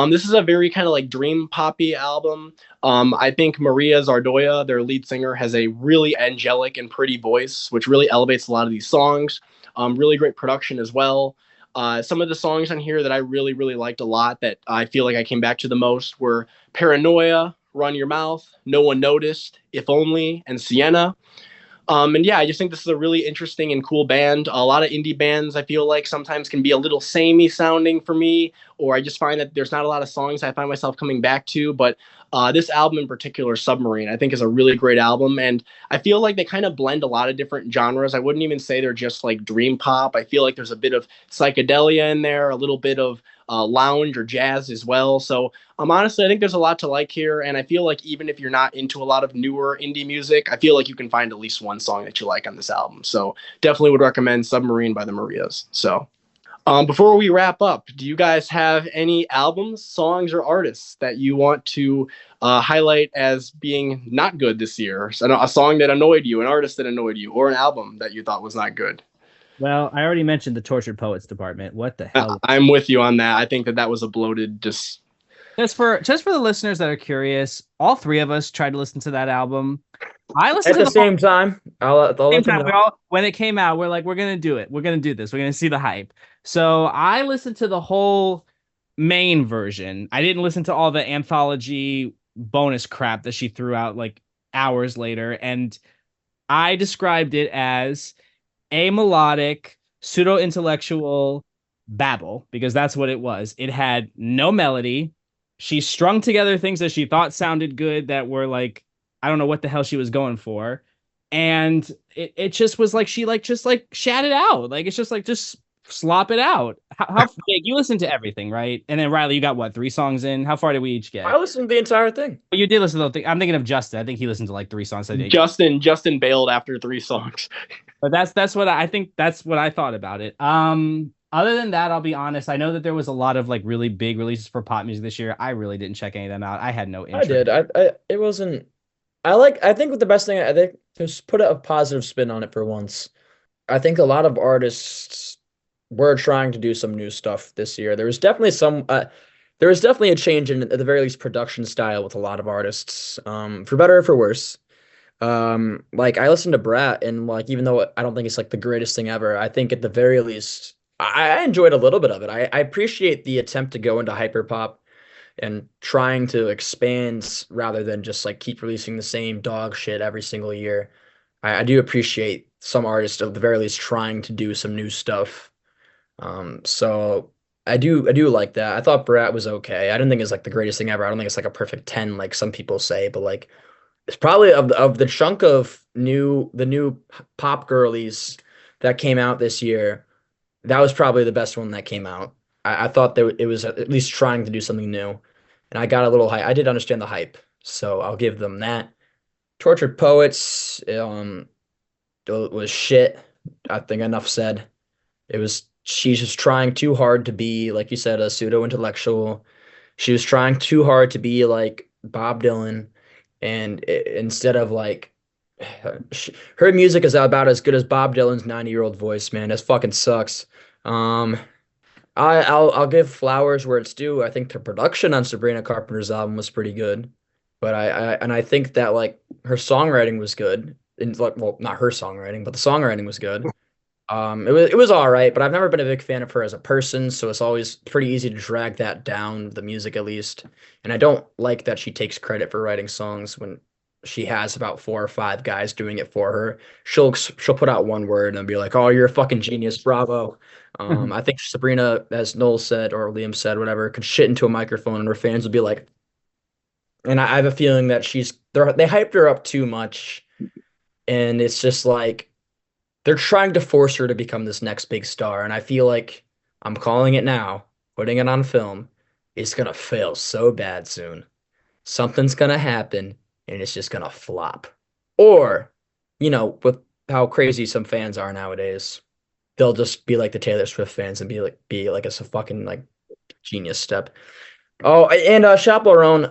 This is a very kind of like dream poppy album. I think Maria Zardoya, their lead singer, has a really angelic and pretty voice, which really elevates a lot of these songs. Really great production as well. Some of the songs on here that I really, really liked a lot that I feel like I came back to the most were Paranoia, Run Your Mouth, No One Noticed, If Only, and Sienna. And yeah, I just think this is a really interesting and cool band. A lot of indie bands I feel like sometimes can be a little samey sounding for me, or I just find that there's not a lot of songs I find myself coming back to. But this album in particular, Submarine, I think is a really great album. And I feel like they kind of blend a lot of different genres. I wouldn't even say they're just like dream pop. I feel like there's a bit of psychedelia in there, a little bit of lounge or jazz as well. So honestly, I think there's a lot to like here, and I feel like even if you're not into a lot of newer indie music, I feel like you can find at least one song that you like on this album. So definitely would recommend Submarine by the Marias. So before we wrap up, do you guys have any albums, songs, or artists that you want to highlight as being not good this year? So a song that annoyed you, an artist that annoyed you, or an album that you thought was not good? Well, I already mentioned the Tortured Poets department. What the hell? I'm with you on that. I think that was a bloated, just just for the listeners that are curious, all three of us tried to listen to that album. I listened at to the same time. When it came out, we're like, we're gonna do it. We're gonna do this. We're gonna see the hype. So I listened to the whole main version. I didn't listen to all the anthology bonus crap that she threw out like hours later, and I described it as a melodic, pseudo intellectual babble because that's what it was. It had no melody. She strung together things that she thought sounded good that were like, I don't know what the hell she was going for. And it just was like she like just like shat it out. Like it's just like just slop it out. How big you listen to everything, right? And then Riley, you got what, 3 songs in? How far did we each get? I listened to the entire thing. Well, you did listen to the thing. I'm thinking of Justin. I think he listened to like 3 songs a day. Justin bailed after 3 songs. But that's what I think. That's what I thought about it. Other than that, I'll be honest. I know that there was a lot of like really big releases for pop music this year. I really didn't check any of them out. I had no interest. I did. It wasn't. I think the best thing I think just put a positive spin on it for once. I think a lot of artists we're trying to do some new stuff this year. There was definitely a change in, at the very least, production style with a lot of artists, for better or for worse. Like I listened to Brat, and like even though I don't think it's like the greatest thing ever, I think at the very least I enjoyed a little bit of it. I appreciate the attempt to go into hyperpop and trying to expand rather than just like keep releasing the same dog shit every single year. I do appreciate some artists at the very least trying to do some new stuff. So I do like that. I thought Brat was okay. I didn't think it's like the greatest thing ever. I don't think it's like a perfect 10 like some people say, but like it's probably of the chunk of the new pop girlies that came out this year, that was probably the best one that came out. I thought that it was at least trying to do something new, and I got a little hype. I did understand the hype, so I'll give them that. Tortured Poets, was shit. I think enough said. She's just trying too hard to be, like you said, a pseudo intellectual. She was trying too hard to be like Bob Dylan, and instead of like her music is about as good as Bob Dylan's 90-year-old voice, man. This fucking sucks. Um, I'll give flowers where it's due. I think the production on Sabrina Carpenter's album was pretty good, but I think that like her songwriting was good. And like, well, not her songwriting, but the songwriting was good. It was all right, but I've never been a big fan of her as a person, so it's always pretty easy to drag that down, the music at least. And I don't like that she takes credit for writing songs when she has about four or five guys doing it for her. She'll put out one word and be like, "Oh, you're a fucking genius, bravo." I think Sabrina, as Noel said or Liam said, whatever, could shit into a microphone and her fans would be like, and I have a feeling that they hyped her up too much, and it's just like they're trying to force her to become this next big star. And I feel like I'm calling it now, putting it on film. It's gonna fail so bad soon. Something's gonna happen and it's just gonna flop. Or, with how crazy some fans are nowadays, they'll just be like the Taylor Swift fans and be like it's a fucking like genius step. Oh, and Chaperone,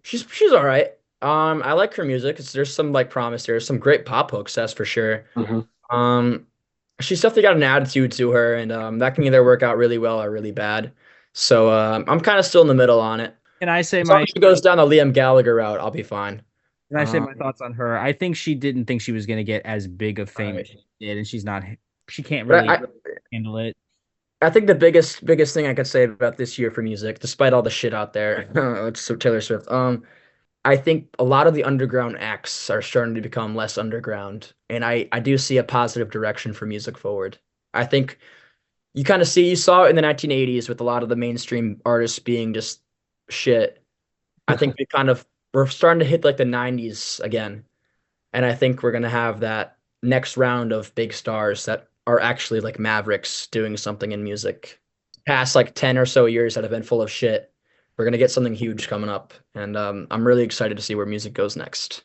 she's all right. I like her music. There's some like promise there. Some great pop hooks, that's for sure. Mhm. Um, she's definitely got an attitude to her, and that can either work out really well or really bad. So I'm kind of still in the middle on it. Can I say As long my as she goes down the Liam Gallagher route, I'll be fine. can I say Um, my thoughts on her? I think she didn't think she was gonna get as big of all fame as right. she did, and she can't But really handle it. I think the biggest thing I could say about this year for music, despite all the shit out there, it's so Taylor Swift. I think a lot of the underground acts are starting to become less underground, and I do see a positive direction for music forward. I think you saw it in the 1980s with a lot of the mainstream artists being just shit. I think we're starting to hit like the 90s again, and I think we're gonna have that next round of big stars that are actually like Mavericks doing something in music. Past like 10 or so years that have been full of shit. We're gonna get something huge coming up, and I'm really excited to see where music goes next.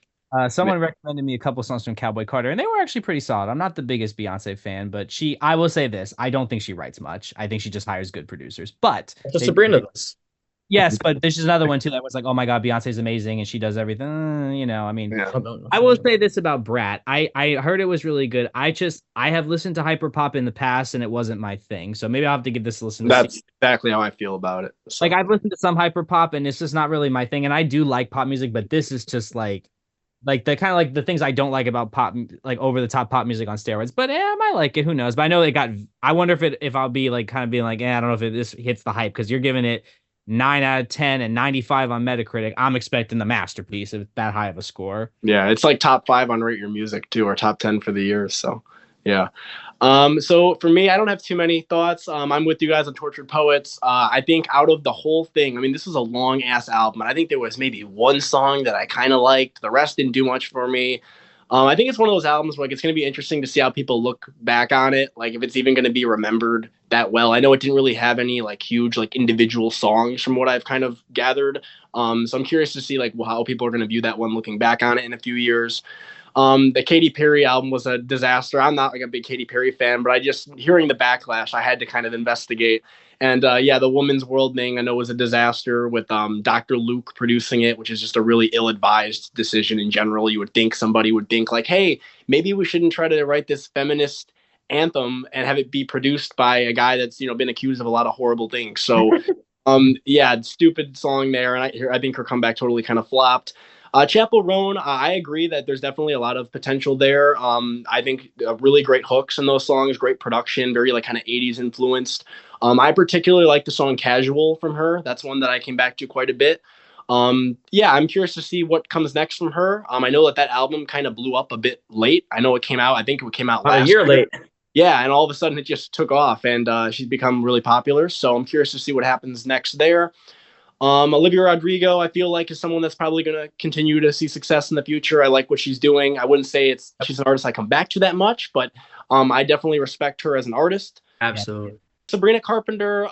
Someone recommended me a couple songs from Cowboy Carter, and they were actually pretty solid. I'm not the biggest Beyonce fan, but I will say this: I don't think she writes much. I think she just hires good producers. But So they Sabrina does. yes, but there's just another one too that was like, oh my God, Beyonce's amazing and she does everything. I mean, Yeah. I will say this about Brat. I heard it was really good. I have listened to hyperpop in the past and it wasn't my thing. So maybe I'll have to give this a listen to see. That's exactly how I feel about it. So. Like I've listened to some hyperpop and it's just not really my thing. And I do like pop music, but this is just like the kind of like the things I don't like about pop, like over the top pop music on steroids. But I might like it. Who knows? But I know it got. I wonder if I'll be like kind of being like, I don't know if this hits the hype because you're giving it 9 out of 10 and 95 on Metacritic. I'm expecting the masterpiece of that high of a score. Yeah, it's like top 5 on Rate Your Music too, or top 10 for the year. So yeah. So for me, I don't have too many thoughts. I'm with you guys on Tortured Poets. I think out of the whole thing, I mean, this was a long ass album, and I think there was maybe one song that I kind of liked. The rest didn't do much for me. I think it's one of those albums where like, it's going to be interesting to see how people look back on it. Like if it's even going to be remembered that well. I know it didn't really have any like huge like individual songs from what I've kind of gathered. So I'm curious to see like how people are going to view that one looking back on it in a few years. The Katy Perry album was a disaster. I'm not like a big Katy Perry fan, but I just hearing the backlash, I had to kind of investigate. And yeah, the Woman's World thing I know was a disaster with Dr. Luke producing it, which is just a really ill-advised decision in general. You would think somebody would think like, hey, maybe we shouldn't try to write this feminist anthem and have it be produced by a guy that's been accused of a lot of horrible things. So yeah, stupid song there, and I think her comeback totally kind of flopped. Chapel Roan, I agree that there's definitely a lot of potential there. I think really great hooks in those songs, great production, very like kind of 80s influenced. I particularly like the song Casual from her. That's one that I came back to quite a bit. Yeah, I'm curious to see what comes next from her. I know that album kind of blew up a bit late. I know it came out, I think it came out About a last year late. Yeah, and all of a sudden it just took off, and she's become really popular. So I'm curious to see what happens next there. Olivia Rodrigo, I feel like, is someone that's probably going to continue to see success in the future. I like what she's doing. I wouldn't say she's an artist I come back to that much, but I definitely respect her as an artist. Absolutely. Sabrina Carpenter,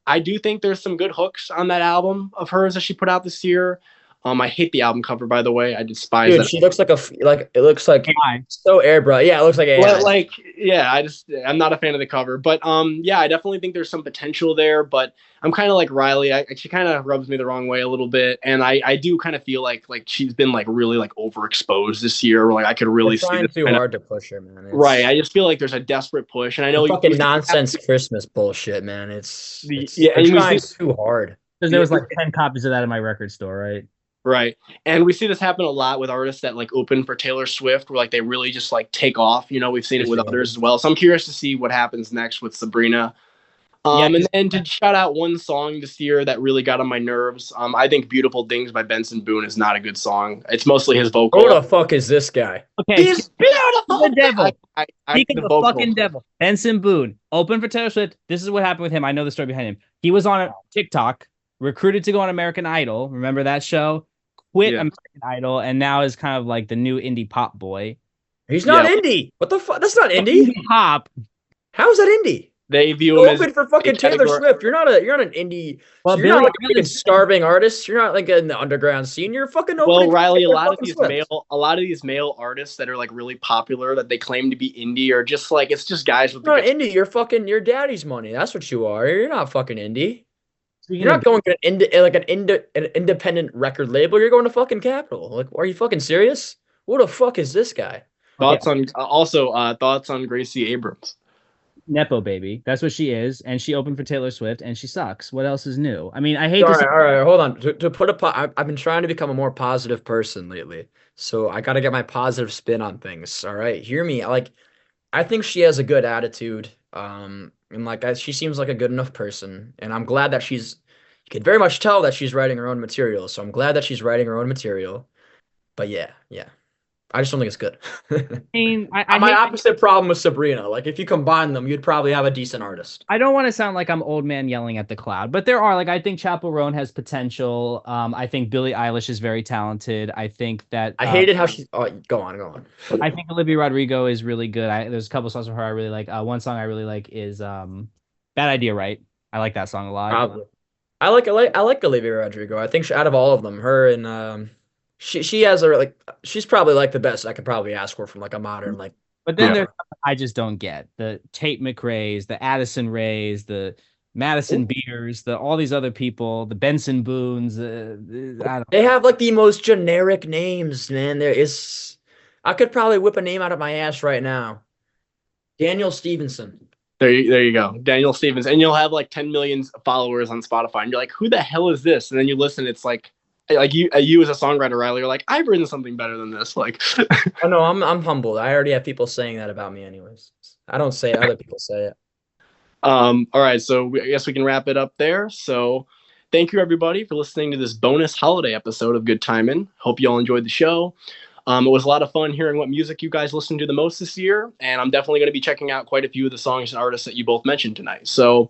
I do think there's some good hooks on that album of hers that she put out this year. I hate the album cover, by the way. I despise Dude, that. she looks like it looks like AI. so airbrush. Yeah, it looks like AI. But like, yeah, I'm not a fan of the cover, but yeah, I definitely think there's some potential there. But I'm kind of like Riley. She kind of rubs me the wrong way a little bit, and I do kind of feel like she's been like really like overexposed this year. Like I could really see trying this too hard to push her, man. Right. I just feel like there's a desperate push, and I know fucking nonsense Christmas bullshit, man. It's yeah, and and we trying see, too hard. Because there was like 10 copies of that in my record store, right? right, and we see this happen a lot with artists that like open for Taylor Swift, where like they really just like take off. We've seen it with others as well. So I'm curious to see what happens next with Sabrina. And then to shout out one song this year that really got on my nerves, I think "Beautiful Things" by Benson Boone is not a good song. It's mostly his vocal. Who the fuck is this guy? Okay, he's beautiful. The devil. Speaking of the fucking devil, Benson Boone, open for Taylor Swift. This is what happened with him. I know the story behind him. He was on TikTok, recruited to go on American Idol. Remember that show? Quit American Idol, and now is kind of like the new indie pop boy. He's not indie. What the fuck? That's not indie. Pop. How is that indie? They view him open for fucking Taylor Swift. You're not an indie. Well, you're not like a starving artist. You're not like in the underground scene. You're fucking open. Well, Riley, a lot of these male artists that are like really popular that they claim to be indie are just like it's just guys with. You're not indie. You're fucking your daddy's money. That's what you are. You're not fucking indie. You're not going to an independent record label. You're going to fucking Capitol. Like, are you fucking serious? What the fuck is this guy? Thoughts on Gracie Abrams? Nepo baby. That's what she is, and she opened for Taylor Swift, and she sucks. What else is new? I mean, I hate to say. All right, hold on. To put I've been trying to become a more positive person lately, so I got to get my positive spin on things. All right, hear me. I think she has a good attitude. And she seems like a good enough person, and I'm glad that you can very much tell that she's writing her own material. So I'm glad that she's writing her own material. But yeah. I just don't think it's good. I mean, my opposite problem with Sabrina. Like, if you combine them, you'd probably have a decent artist. I don't want to sound like I'm old man yelling at the cloud, but there are I think Chapel Roan has potential. I think Billie Eilish is very talented. I think that I hated how she. Oh, go on. I think Olivia Rodrigo is really good. There's a couple songs from her I really like. One song I really like is "Bad Idea," right? I like that song a lot. Probably. I like Olivia Rodrigo. I think out of all of them, her and She has she's probably like the best I could probably ask for from like a modern like. But then there's I just don't get the Tate McRae's, the Addison Rays, the Madison Beers, all these other people, the Benson Boones. They have like the most generic names, man. I could probably whip a name out of my ass right now. Daniel Stevenson. There you go, Daniel Stevens, and you'll have like 10 million followers on Spotify, and you're like, who the hell is this? And then you listen, it's like you as a songwriter, Riley, you're like, I've written something better than this. Like, oh no, I'm humbled. I already have people saying that about me, anyways. I don't say it; other people say it. All right, so I guess we can wrap it up there. So, thank you everybody for listening to this bonus holiday episode of Good Timin. Hope you all enjoyed the show. It was a lot of fun hearing what music you guys listened to the most this year, and I'm definitely going to be checking out quite a few of the songs and artists that you both mentioned tonight. So,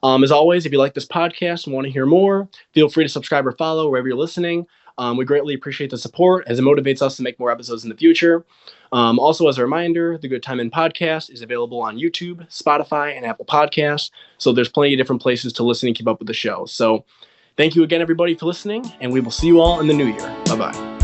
as always, if you like this podcast and want to hear more, feel free to subscribe or follow wherever you're listening. We greatly appreciate the support as it motivates us to make more episodes in the future. Also, as a reminder, the Good Timin podcast is available on YouTube, Spotify, and Apple Podcasts. So there's plenty of different places to listen and keep up with the show. So thank you again, everybody, for listening, and we will see you all in the new year. Bye-bye.